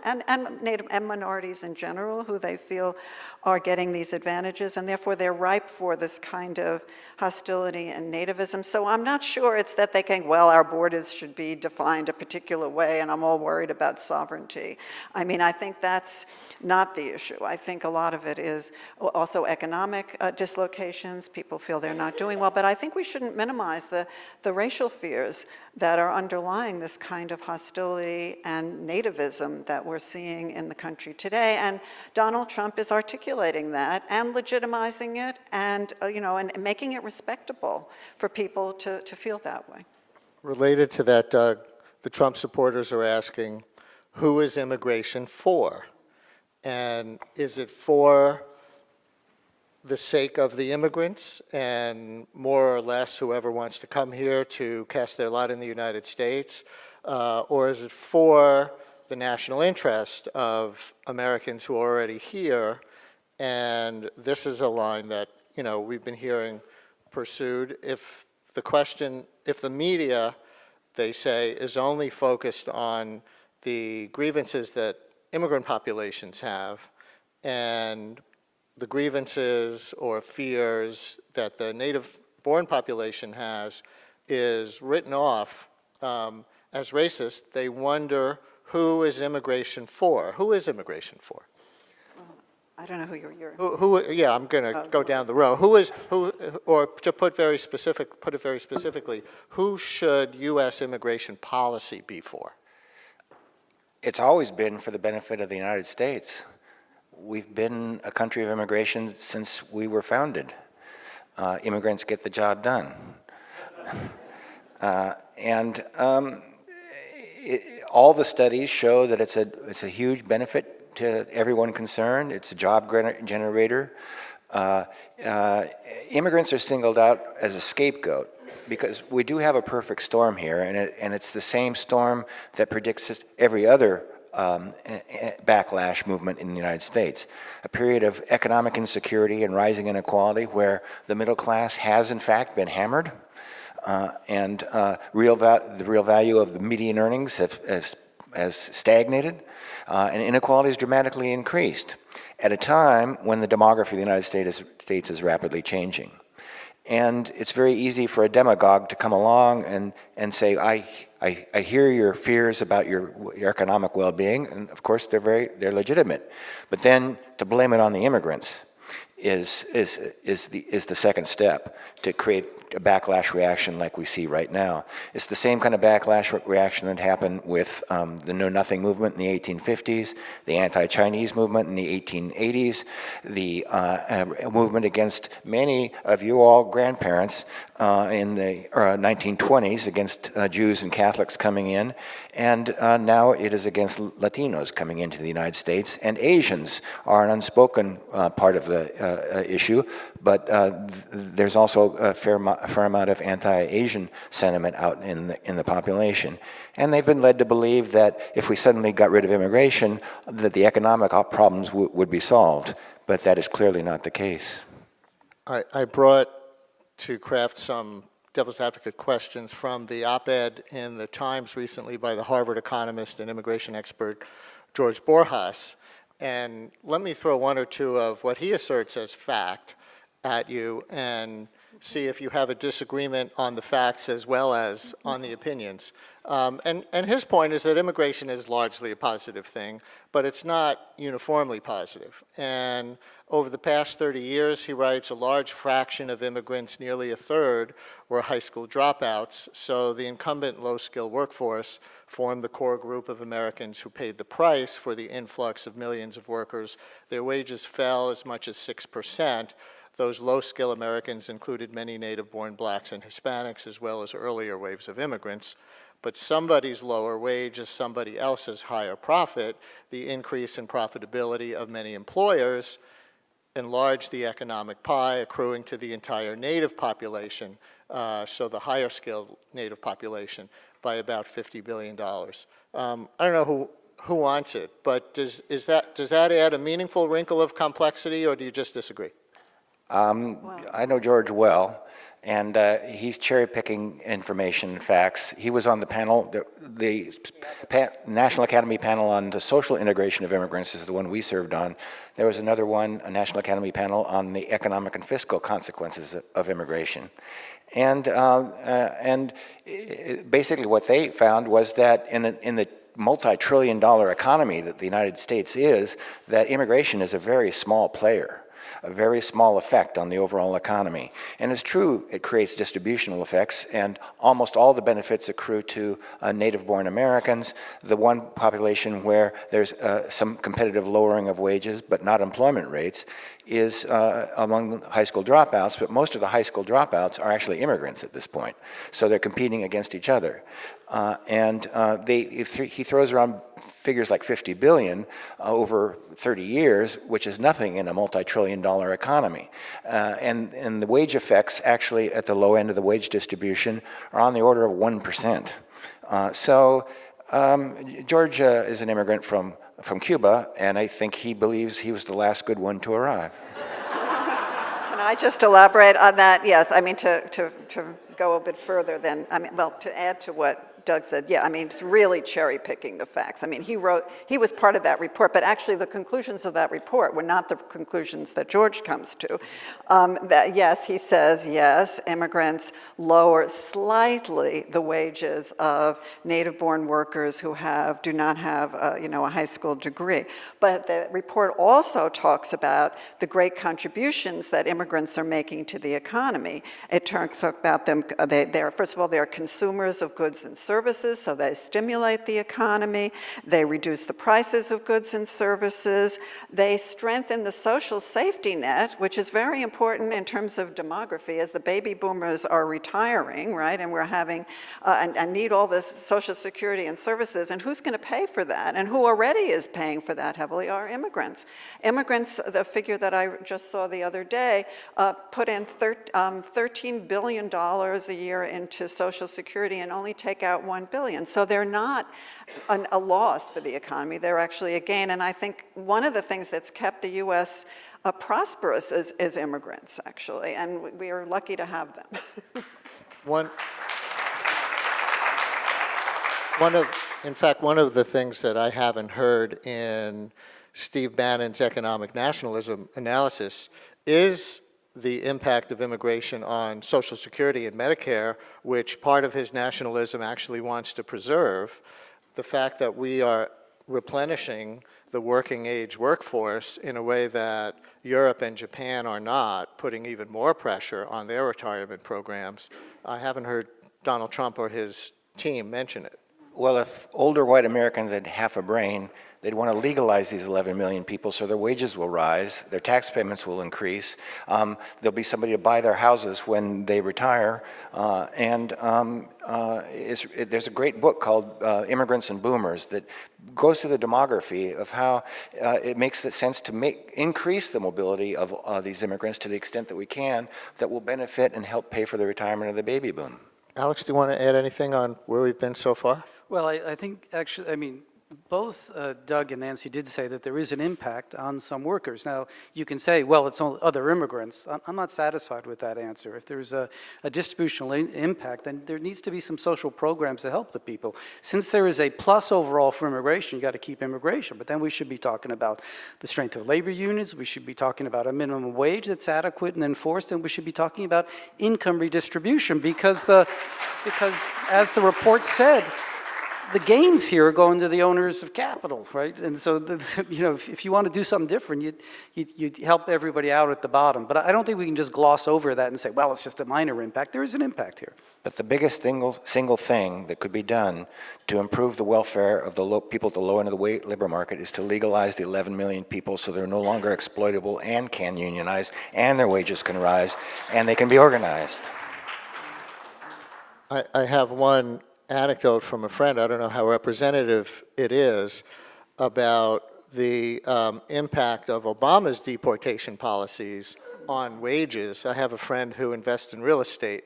Native and minorities in general, who they feel are getting these advantages. And therefore, they're ripe for this kind of hostility and nativism. So I'm not sure it's that they think, well, our borders should be defined a particular way, and I'm all worried about sovereignty. I mean, I think that's not the issue. I think a lot of it is also economic dislocations. People feel they're not doing well. But I think we shouldn't minimize the racial fears that are underlying this kind of hostility and nativism that we're seeing in the country today. And Donald Trump is articulating that and legitimizing it and, and making it respectable for people to feel that way. Related to that, Doug, the Trump supporters are asking, who is immigration for? And is it for the sake of the immigrants and more or less whoever wants to come here to cast their lot in the United States? Or is it for the national interest of Americans who are already here? And this is a line that, we've been hearing pursued. If the media, they say, is only focused on the grievances that immigrant populations have and the grievances or fears that the native-born population has is written off as racist, they wonder who is immigration for? Who is immigration for? I don't know who you're. Yeah, I'm going to go down the row. Or to put it very specifically, who should U.S. immigration policy be for? It's always been for the benefit of the United States. We've been a country of immigration since we were founded. Immigrants get the job done. All the studies show that it's a huge benefit to everyone concerned. It's a job generator. Immigrants are singled out as a scapegoat because we do have a perfect storm here, and it's the same storm that predicts every other backlash movement in the United States. A period of economic insecurity and rising inequality where the middle class has in fact been hammered, and the real value of the median earnings has stagnated, and inequality has dramatically increased at a time when the demography of the United States is rapidly changing. And it's very easy for a demagogue to come along and say, I hear your fears about your economic well-being, and of course they're legitimate. But then to blame it on the immigrants is the second step to create a backlash reaction like we see right now. It's the same kind of backlash reaction that happened with the Know Nothing movement in the 1850s, the anti-Chinese movement in the 1880s, the movement against many of you all grandparents in the 1920s against Jews and Catholics coming in, and now it is against Latinos coming into the United States, and Asians are an unspoken part of the issue, but there's also a fair amount of anti-Asian sentiment out in the population. And they've been led to believe that if we suddenly got rid of immigration, that the economic problems would be solved. But that is clearly not the case. I brought to craft some devil's advocate questions from the op-ed in the Times recently by the Harvard economist and immigration expert George Borjas. And let me throw one or two of what he asserts as fact at you, and see if you have a disagreement on the facts as well as on the opinions. And his point is that immigration is largely a positive thing, but it's not uniformly positive. And over the past 30 years, he writes, a large fraction of immigrants, nearly a third, were high school dropouts, so the incumbent low-skilled workforce formed the core group of Americans who paid the price for the influx of millions of workers. Their wages fell as much as 6%. Those low-skill Americans included many native-born blacks and Hispanics, as well as earlier waves of immigrants. But somebody's lower wage is somebody else's higher profit. The increase in profitability of many employers enlarged the economic pie, accruing to the entire native population, so the higher skilled native population, by about $50 billion. I don't know who wants it, but does that add a meaningful wrinkle of complexity, or do you just disagree? I know George well, and he's cherry-picking information and facts. He was on the panel, the National Academy panel on the social integration of immigrants is the one we served on. There was another one, a National Academy panel on the economic and fiscal consequences of immigration. And basically what they found was that in the multi-trillion-dollar economy that the United States is, that immigration is a very small player, a very small effect on the overall economy. And it's true, it creates distributional effects, and almost all the benefits accrue to native-born Americans, the one population where there's some competitive lowering of wages, but not employment rates, is among high school dropouts, but most of the high school dropouts are actually immigrants at this point. So they're competing against each other. He throws around figures like 50 billion over 30 years, which is nothing in a multi-trillion-dollar economy. And the wage effects actually at the low end of the wage distribution are on the order of 1%. George is an immigrant from Cuba, and I think he believes he was the last good one to arrive. Can I just elaborate on that? Yes, I mean, to go a bit further than, to add to what Doug said, yeah, I mean, it's really cherry picking the facts. I mean, he was part of that report, but actually the conclusions of that report were not the conclusions that George comes to. That yes, he says, yes, immigrants lower slightly the wages of native-born workers who do not have a high school degree. But the report also talks about the great contributions that immigrants are making to the economy. It talks about them, first of all, they're consumers of goods and services, so they stimulate the economy, they reduce the prices of goods and services, they strengthen the social safety net, which is very important in terms of demography as the baby boomers are retiring, right, and we're having, and need all this social security and services, and who's going to pay for that? And who already is paying for that heavily are immigrants. Immigrants, the figure that I just saw the other day, put in $13 billion a year into social security and only take out $1 billion. So they're not a loss for the economy, they're actually a gain. And I think one of the things that's kept the U.S. Prosperous is immigrants, actually, and we are lucky to have them. In fact, one of the things that I haven't heard in Steve Bannon's economic nationalism analysis is the impact of immigration on Social Security and Medicare, which part of his nationalism actually wants to preserve. The fact that we are replenishing the working age workforce in a way that Europe and Japan are not, putting even more pressure on their retirement programs. I haven't heard Donald Trump or his team mention it. Well, if older white Americans had half a brain, they'd want to legalize these 11 million people so their wages will rise, their tax payments will increase, there'll be somebody to buy their houses when they retire, there's a great book called Immigrants and Boomers that goes through the demography of how it makes sense to increase the mobility of these immigrants to the extent that we can, that will benefit and help pay for the retirement of the baby boom. Alex, do you want to add anything on where we've been so far? Well, I think actually, I mean, Both Doug and Nancy did say that there is an impact on some workers. Now, you can say, well, it's only other immigrants. I'm not satisfied with that answer. If there's a distributional impact, then there needs to be some social programs to help the people. Since there is a plus overall for immigration, you got to keep immigration. But then we should be talking about the strength of labor unions. We should be talking about a minimum wage that's adequate and enforced. And we should be talking about income redistribution because as the report said, the gains here are going to the owners of capital, right? And so, if you want to do something different, you help everybody out at the bottom. But I don't think we can just gloss over that and say, well, it's just a minor impact. There is an impact here. But the biggest single thing that could be done to improve the welfare of the people at the low end of the labor market is to legalize the 11 million people so they're no longer exploitable and can unionize and their wages can rise and they can be organized. I have one anecdote from a friend, I don't know how representative it is, about the impact of Obama's deportation policies on wages. I have a friend who invests in real estate,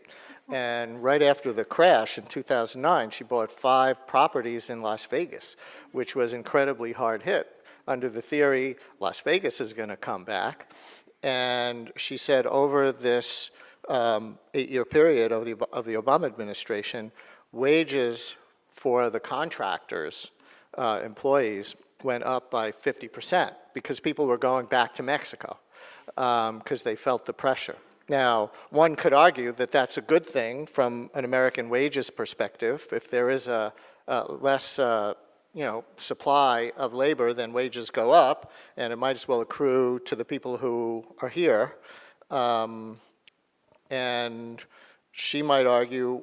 and right after the crash in 2009, she bought 5 properties in Las Vegas, which was incredibly hard hit. Under the theory, Las Vegas is going to come back, and she said over this 8-year period of the Obama administration, wages for the contractors, employees, went up by 50% because people were going back to Mexico because they felt the pressure. Now, one could argue that that's a good thing from an American wages perspective. If there is a less supply of labor, then wages go up, and it might as well accrue to the people who are here. And she might argue,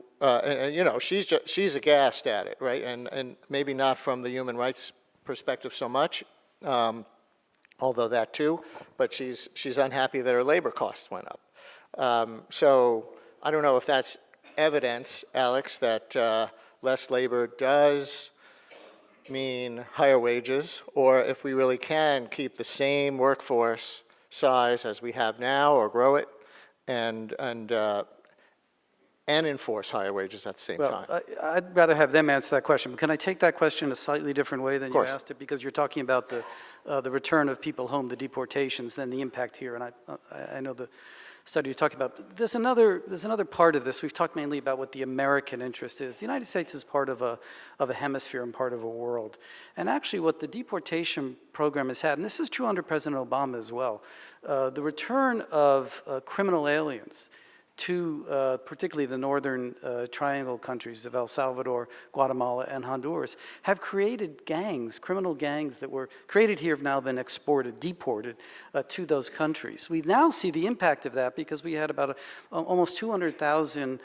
she's aghast at it, right? And maybe not from the human rights perspective so much, although that too, but she's unhappy that her labor costs went up. So I don't know if that's evidence, Alex, that less labor does mean higher wages, or if we really can keep the same workforce size as we have now or grow it and enforce higher wages at the same time. I'd rather have them answer that question. But can I take that question a slightly different way than you asked it? Because you're talking about the return of people home, the deportations, then the impact here. And I know the study you're talking about. There's another part of this. We've talked mainly about what the American interest is. The United States is part of a hemisphere and part of a world. And actually what the deportation program has had, and this is true under President Obama as well, the return of criminal aliens to particularly the northern triangle countries of El Salvador, Guatemala, and Honduras, have created gangs, criminal gangs that were created here have now been deported to those countries. We now see the impact of that because we had about almost 200,000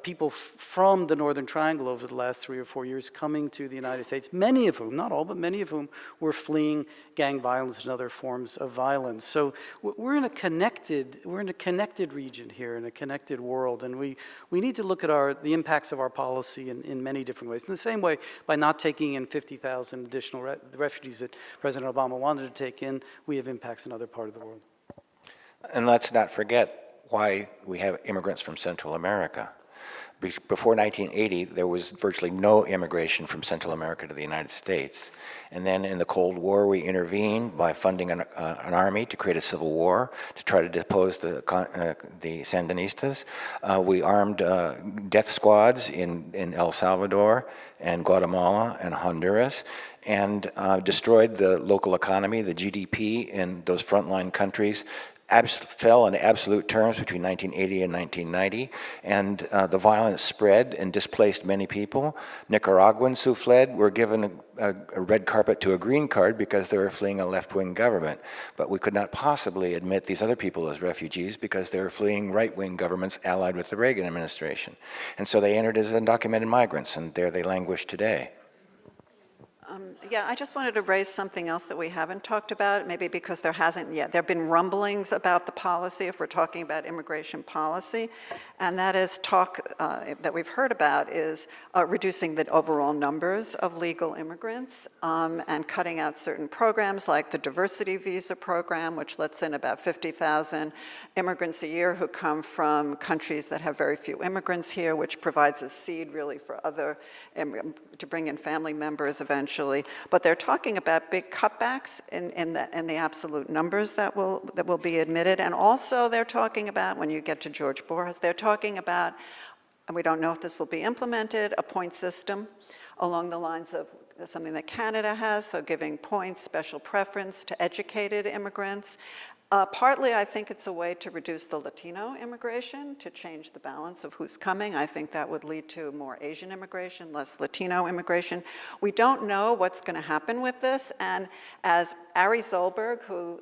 people from the northern triangle over the last 3 or 4 years coming to the United States, many of whom, not all, but many of whom were fleeing gang violence and other forms of violence. So we're in a connected region here, in a connected world, and we need to look at the impacts of our policy in many different ways. In the same way, by not taking in 50,000 additional refugees that President Obama wanted to take in, we have impacts in other parts of the world. And let's not forget why we have immigrants from Central America. Before 1980, there was virtually no immigration from Central America to the United States. And then in the Cold War, we intervened by funding an army to create a civil war to try to depose the Sandinistas. We armed death squads in El Salvador and Guatemala and Honduras, and destroyed the local economy, the GDP in those frontline countries fell in absolute terms between 1980 and 1990, and the violence spread and displaced many people. Nicaraguans who fled were given a red carpet to a green card because they were fleeing a left-wing government. But we could not possibly admit these other people as refugees because they were fleeing right-wing governments allied with the Reagan administration. And so they entered as undocumented migrants, and there they languish today. Yeah, I just wanted to raise something else that we haven't talked about, maybe because there hasn't yet. There have been rumblings about the policy, if we're talking about immigration policy, and that is talk that we've heard about is reducing the overall numbers of legal immigrants and cutting out certain programs like the diversity visa program, which lets in about 50,000 immigrants a year who come from countries that have very few immigrants here, which provides a seed really for to bring in family members eventually. potentially, but they're talking about big cutbacks in the absolute numbers that will be admitted. And also they're talking about, when you get to George Borges, they're talking about, and we don't know if this will be implemented, a point system along the lines of something that Canada has, so giving points, special preference to educated immigrants. Partly, I think it's a way to reduce the Latino immigration, to change the balance of who's coming. I think that would lead to more Asian immigration, less Latino immigration. We don't know what's going to happen with this, and as Ari Zolberg, who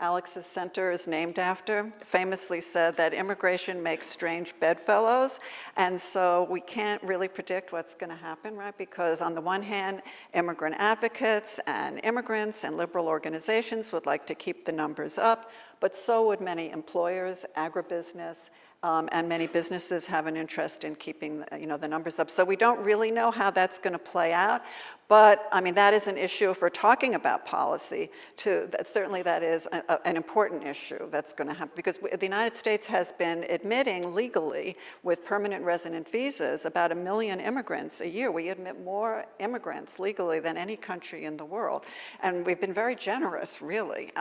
Alex's center is named after, famously said that immigration makes strange bedfellows, and so we can't really predict what's going to happen, right? Because on the one hand, immigrant advocates and immigrants and liberal organizations would like to keep the numbers up, but so would many employers, agribusiness, and many businesses have an interest in keeping the numbers up. So we don't really know how that's going to play out, but I mean, that is an issue if we're talking about policy. Certainly that is an important issue that's going to happen, because the United States has been admitting legally with permanent resident visas about 1 million immigrants a year. We admit more immigrants legally than any country in the world, and we've been very generous, really.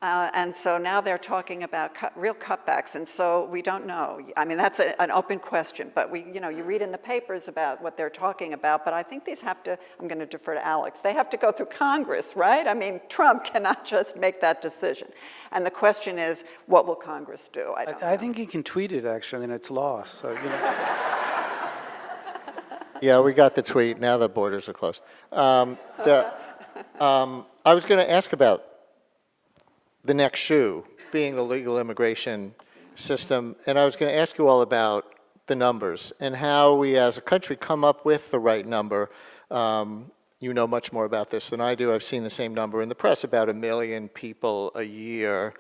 And so now they're talking about real cutbacks, and so we don't know. I mean, that's an open question, but you read in the papers about what they're talking about, but I think these have to, I'm going to defer to Alex, they have to go through Congress, right? I mean, Trump cannot just make that decision. And the question is, what will Congress do? I think he can tweet it, actually, and it's law, so, Yeah, we got the tweet. Now the borders are closed. I was going to ask about the next shoe being the legal immigration system, and I was going to ask you all about the numbers and how we as a country come up with the right number. You know much more about this than I do. I've seen the same number in the press, about 1 million people a year.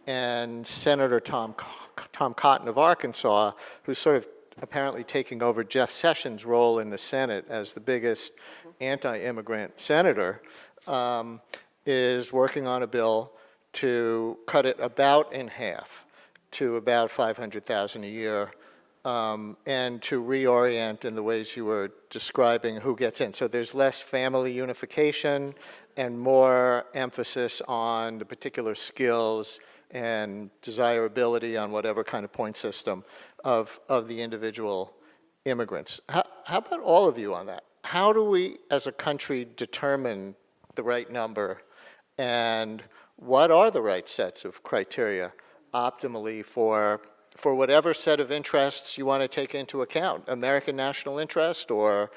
And Senator Tom Cotton of Arkansas, who's sort of apparently taking over Jeff Sessions' role in the Senate as the biggest anti-immigrant senator, is working on a bill to cut it about in half to about 500,000 a year, and to reorient in the ways you were describing who gets in. So there's less family unification and more emphasis on the particular skills and desirability on whatever kind of point system of the individual immigrants. How about all of you on that? How do we as a country determine the right number, and what are the right sets of criteria optimally for whatever set of interests you want to take into account? American national interest, or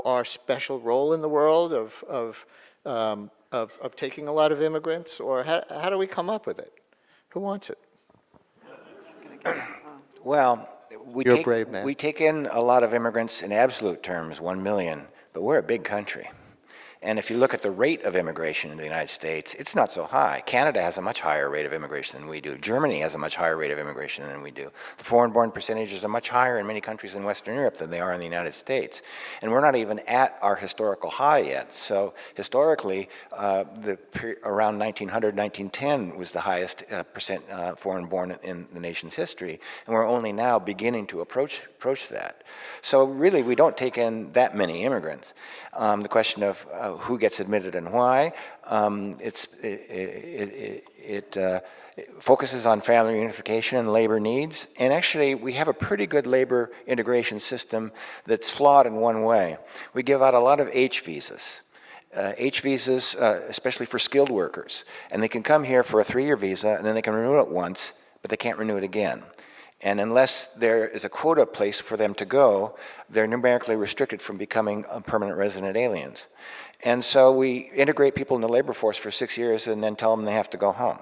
our special role in the world of taking a lot of immigrants, or how do we come up with it? Who wants it? Well, You're a brave man. we take in a lot of immigrants in absolute terms, 1 million, but we're a big country. And if you look at the rate of immigration in the United States, it's not so high. Canada has a much higher rate of immigration than we do. Germany has a much higher rate of immigration than we do. The foreign-born percentages are much higher in many countries in Western Europe than they are in the United States. And we're not even at our historical high yet. So historically, around 1900, 1910 was the highest percent foreign-born in the nation's history. And we're only now beginning to approach that. So really, we don't take in that many immigrants. The question of who gets admitted and why, it focuses on family unification and labor needs. And actually, we have a pretty good labor integration system that's flawed in one way. We give out a lot of H visas. H visas, especially for skilled workers. And they can come here for a 3-year visa, and then they can renew it once, but they can't renew it again. And unless there is a quota place for them to go, they're numerically restricted from becoming permanent resident aliens. And so we integrate people in the labor force for 6 years and then tell them they have to go home.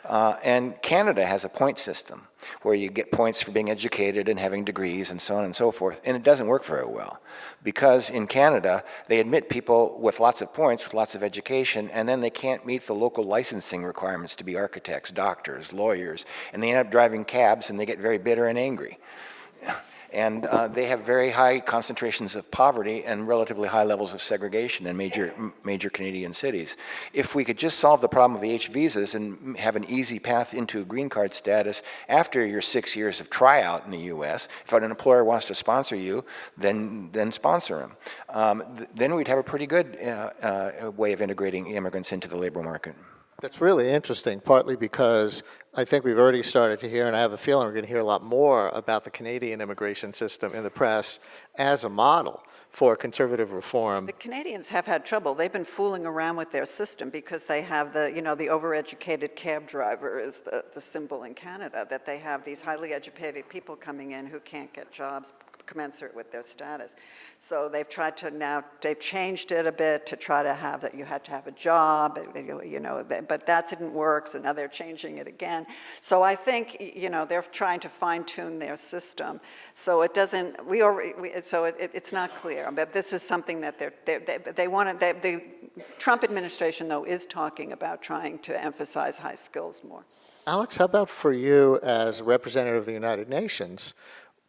And Canada has a point system where you get points for being educated and having degrees and so on and so forth. And it doesn't work very well, because in Canada, they admit people with lots of points, with lots of education, and then they can't meet the local licensing requirements to be architects, doctors, lawyers, and they end up driving cabs and they get very bitter and angry. And they have very high concentrations of poverty and relatively high levels of segregation in major Canadian cities. If we could just solve the problem of the H visas and have an easy path into green card status after your 6 years of tryout in the U.S., if an employer wants to sponsor you, then sponsor him. Then we'd have a pretty good way of integrating immigrants into the labor market. That's really interesting, partly because I think we've already started to hear, and I have a feeling we're going to hear a lot more about the Canadian immigration system in the press as a model for conservative reform. The Canadians have had trouble. They've been fooling around with their system because they have the, you know, the overeducated cab driver is the symbol in Canada, that they have these highly educated people coming in who can't get jobs commensurate with their status. So they've tried to now, they've changed it a bit to try to have that you had to have a job, you know, but that didn't work, so now they're changing it again. So I think, you know, they're trying to fine-tune their system. So it doesn't, it's not clear, but this is something that they want to, the Trump administration, though, is talking about trying to emphasize high skills more. Alex, how about for you as representative of the United Nations,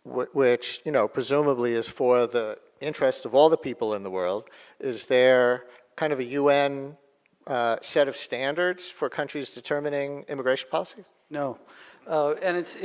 which, you know, presumably is for the interest of all the people in the world? Is there kind of a UN set of standards for countries determining immigration policy? No. And it's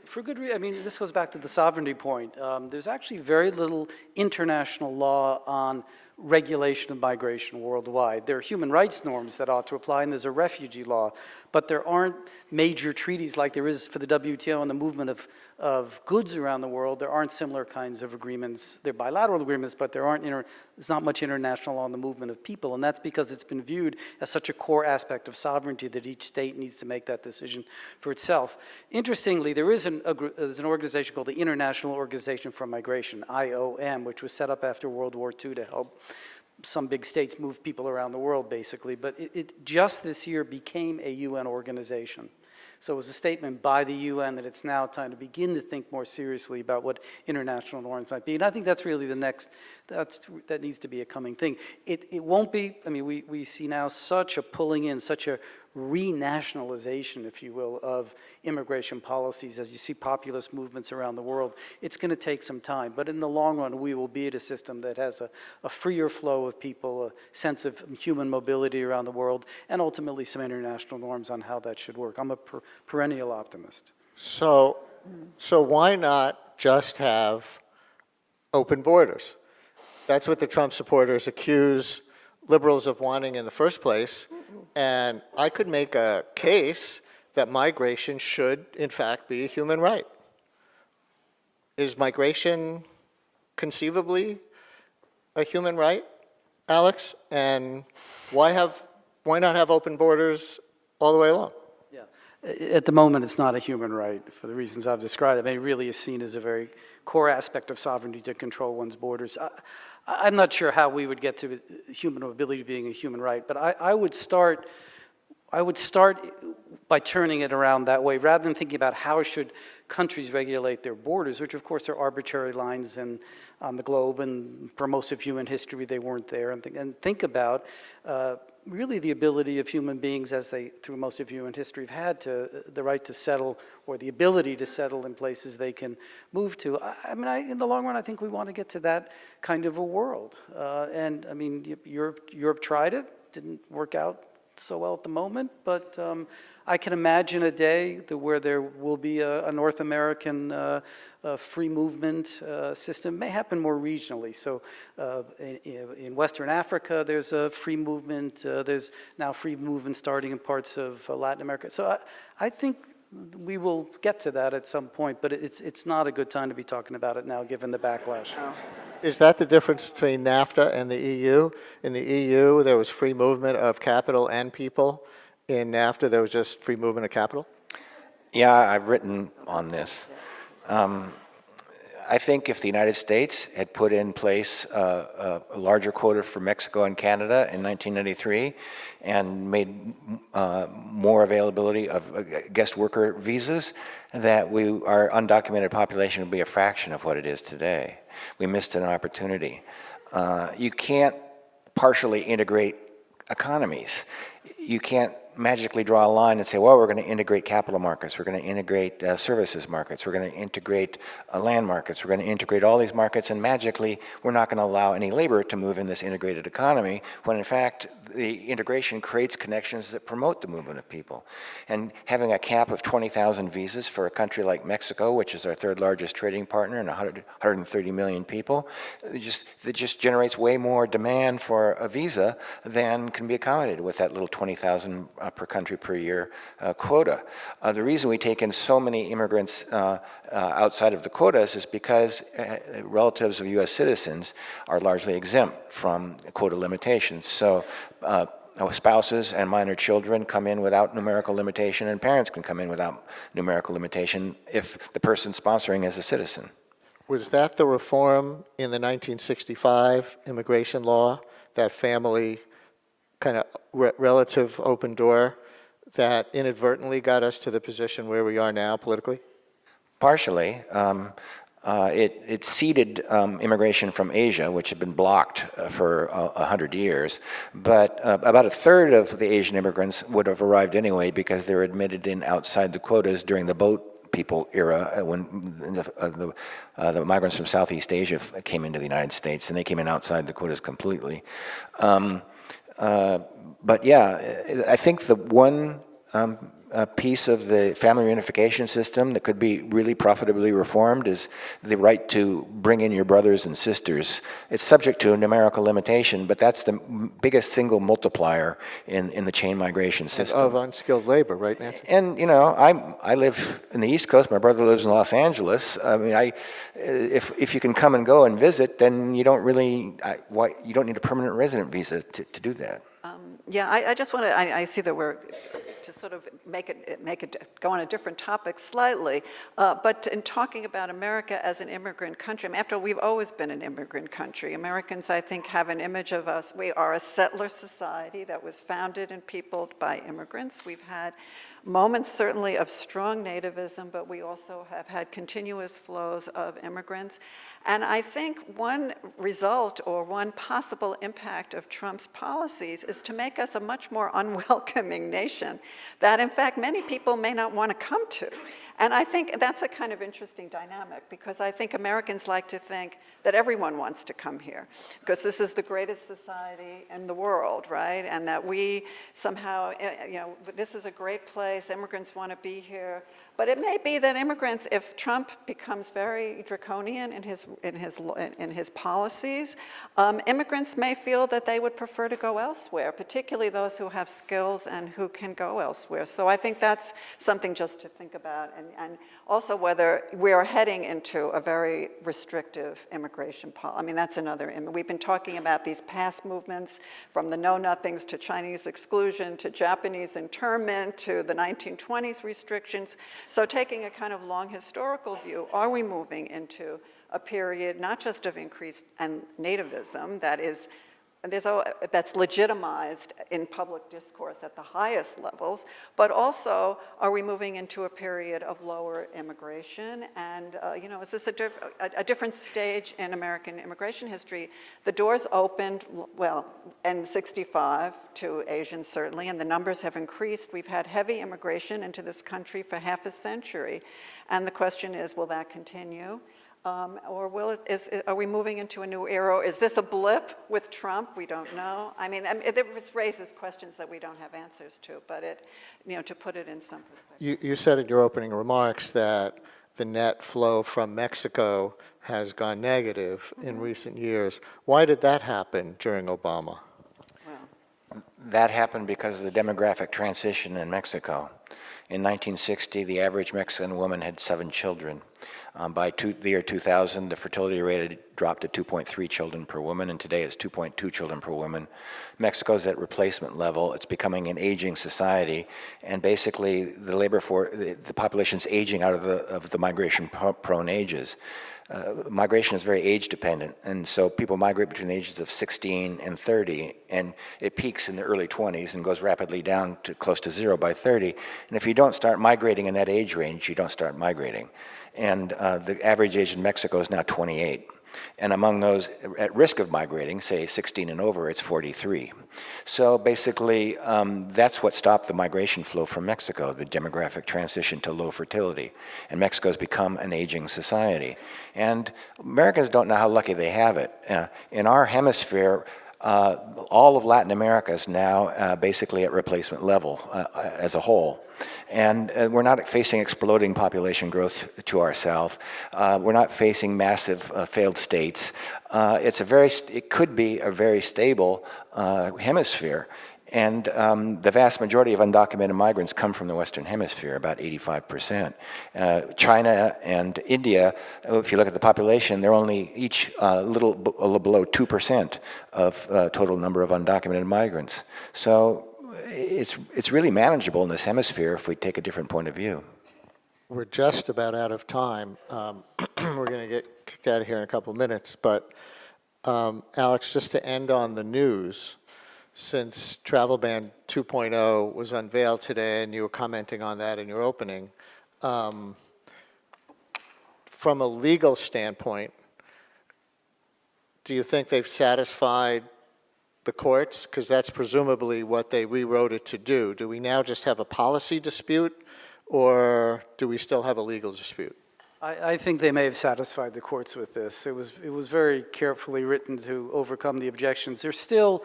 for good reason. I mean, this goes back to the sovereignty point. There's actually very little international law on regulation of migration worldwide. There are human rights norms that ought to apply, and there's a refugee law, but there aren't major treaties like there is for the WTO and the movement of goods around the world. There aren't similar kinds of agreements. They're bilateral agreements, but there's not much international law on the movement of people, and that's because it's been viewed as such a core aspect of sovereignty that each state needs to make that decision for itself. Interestingly, there's an organization called the International Organization for Migration, IOM, which was set up after World War II to help some big states move people around the world, basically. But it just this year became a UN organization. So it was a statement by the UN that it's now time to begin to think more seriously about what international norms might be. And I think that's really the next, that needs to be a coming thing. It won't be, I mean, we see now such a pulling in, such a renationalization, if you will, of immigration policies as you see populist movements around the world. It's going to take some time, but in the long run, we will be at a system that has a freer flow of people, a sense of human mobility around the world, and ultimately some international norms on how that should work. I'm a perennial optimist. So why not just have open borders? That's what the Trump supporters accuse liberals of wanting in the first place. And I could make a case that migration should, in fact, be a human right. Is migration conceivably a human right, Alex? And why not have open borders all the way along? Yeah. At the moment, it's not a human right for the reasons I've described. I mean, it really is seen as a very core aspect of sovereignty to control one's borders. I'm not sure how we would get to human mobility being a human right, but I would start by turning it around that way, rather than thinking about how should countries regulate their borders, which of course are arbitrary lines on the globe, and for most of human history they weren't there, and think about really the ability of human beings, as they through most of human history have had, to the right to settle, or the ability to settle in places they can move to. I mean, in the long run, I think we want to get to that kind of a world. And I mean, Europe tried it, didn't work out so well at the moment, but I can imagine a day where there will be a North American free movement system. It may happen more regionally. So in Western Africa, there's a free movement. There's now free movement starting in parts of Latin America. So I think we will get to that at some point, but it's not a good time to be talking about it now, given the backlash. Oh. Is that the difference between NAFTA and the EU? In the EU, there was free movement of capital and people. In NAFTA, there was just free movement of capital? Yeah, I've written on this. I think if the United States had put in place a larger quota for Mexico and Canada in 1993 and made more availability of guest worker visas, that our undocumented population would be a fraction of what it is today. We missed an opportunity. You can't partially integrate economies. You can't magically draw a line and say, well, we're going to integrate capital markets, we're going to integrate services markets, we're going to integrate land markets, we're going to integrate all these markets, and magically we're not going to allow any labor to move in this integrated economy, when in fact the integration creates connections that promote the movement of people. And having a cap of 20,000 visas for a country like Mexico, which is our third largest trading partner and 130 million people, it just generates way more demand for a visa than can be accommodated with that little 20,000 per country per year quota. The reason we take in so many immigrants outside of the quotas is because relatives of U.S. citizens are largely exempt from quota limitations. So spouses and minor children come in without numerical limitation, and parents can come in without numerical limitation if the person sponsoring is a citizen. Was that the reform in the 1965 immigration law, that family kind of relative open door, that inadvertently got us to the position where we are now politically? Partially. It ceded immigration from Asia, which had been blocked for 100 years, but about a third of the Asian immigrants would have arrived anyway because they were admitted in outside the quotas during the boat people era when the migrants from Southeast Asia came into the United States, and they came in outside the quotas completely. But yeah, I think the one piece of the family reunification system that could be really profitably reformed is the right to bring in your brothers and sisters. It's subject to a numerical limitation, but that's the biggest single multiplier in the chain migration system. Of unskilled labor, right, Nancy? And, you know, I live in the East Coast. My brother lives in Los Angeles. I mean, if you can come and go and visit, then you don't really, you don't need a permanent resident visa to do that. Yeah, I just want to, I see that we're, to sort of make it go on a different topic slightly, but in talking about America as an immigrant country, I mean, after all, we've always been an immigrant country. Americans, I think, have an image of us. We are a settler society that was founded and peopled by immigrants. We've had moments certainly of strong nativism, but we also have had continuous flows of immigrants. And I think one result or one possible impact of Trump's policies is to make us a much more unwelcoming nation that, in fact, many people may not want to come to. And I think that's a kind of interesting dynamic, because I think Americans like to think that everyone wants to come here, because this is the greatest society in the world, right? And that we somehow, you know, this is a great place, immigrants want to be here. But it may be that immigrants, if Trump becomes very draconian in his policies, immigrants may feel that they would prefer to go elsewhere, particularly those who have skills and who can go elsewhere. So I think that's something just to think about, and also whether we are heading into a very restrictive immigration policy. I mean, that's another. We've been talking about these past movements, from the know-nothings to Chinese exclusion to Japanese internment to the 1920s restrictions. So taking a kind of long historical view, are we moving into a period not just of increased nativism that's legitimized in public discourse at the highest levels, but also are we moving into a period of lower immigration? And you know, is this a different stage in American immigration history? The doors opened, well, in '65 to Asians certainly, and the numbers have increased. We've had heavy immigration into this country for half a century, and the question is, will that continue? Or are we moving into a new era? Is this a blip with Trump? We don't know. I mean, it raises questions that we don't have answers to, but to put it in some perspective. You said in your opening remarks that the net flow from Mexico has gone negative in recent years. Why did that happen during Obama? Well, That happened because of the demographic transition in Mexico. In 1960, the average Mexican woman had 7 children. By the year 2000, the fertility rate had dropped to 2.3 children per woman, and today it's 2.2 children per woman. Mexico's at replacement level. It's becoming an aging society, and basically the labor force, the population's aging out of the migration-prone ages. Migration is very age dependent, and so people migrate between the ages of 16 and 30, and it peaks in the early 20s and goes rapidly down to close to 0 by 30. And if you don't start migrating in that age range, you don't start migrating. And the average age in Mexico is now 28. And among those at risk of migrating, say 16 and over, it's 43. So basically, that's what stopped the migration flow from Mexico, the demographic transition to low fertility. And Mexico's become an aging society. And Americans don't know how lucky they have it. In our hemisphere, all of Latin America is now basically at replacement level as a whole. And we're not facing exploding population growth to our south. We're not facing massive failed states. It could be a very stable hemisphere. And the vast majority of undocumented migrants come from the Western Hemisphere, about 85%. China and India, if you look at the population, they're only each a little below 2% of total number of undocumented migrants. So it's really manageable in this hemisphere if we take a different point of view. We're just about out of time. We're going to get kicked out of here in a couple of minutes. But Alex, just to end on the news, since Travel Ban 2.0 was unveiled today, and you were commenting on that in your opening, from a legal standpoint, do you think they've satisfied the courts? Because that's presumably what they rewrote it to do. Do we now just have a policy dispute, or do we still have a legal dispute? I think they may have satisfied the courts with this. It was very carefully written to overcome the objections. There's still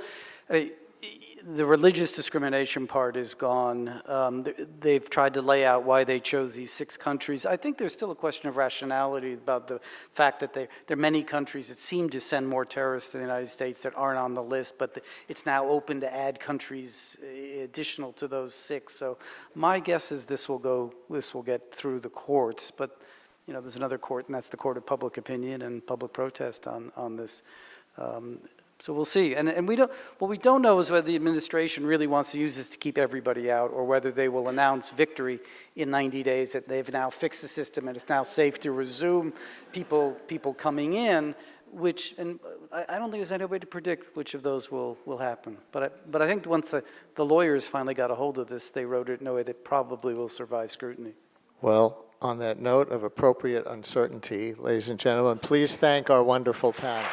the religious discrimination part is gone. They've tried to lay out why they chose these 6 countries. I think there's still a question of rationality about the fact that there are many countries that seem to send more terrorists to the United States that aren't on the list, but it's now open to add countries additional to those 6. So my guess is this will get through the courts, but there's another court, and that's the court of public opinion and public protest on this. So we'll see. And what we don't know is whether the administration really wants to use this to keep everybody out, or whether they will announce victory in 90 days that they've now fixed the system and it's now safe to resume people coming in, and I don't think there's any way to predict which of those will happen. But I think once the lawyers finally got a hold of this, they wrote it in a way that probably will survive scrutiny. Well, on that note of appropriate uncertainty, ladies and gentlemen, please thank our wonderful panel.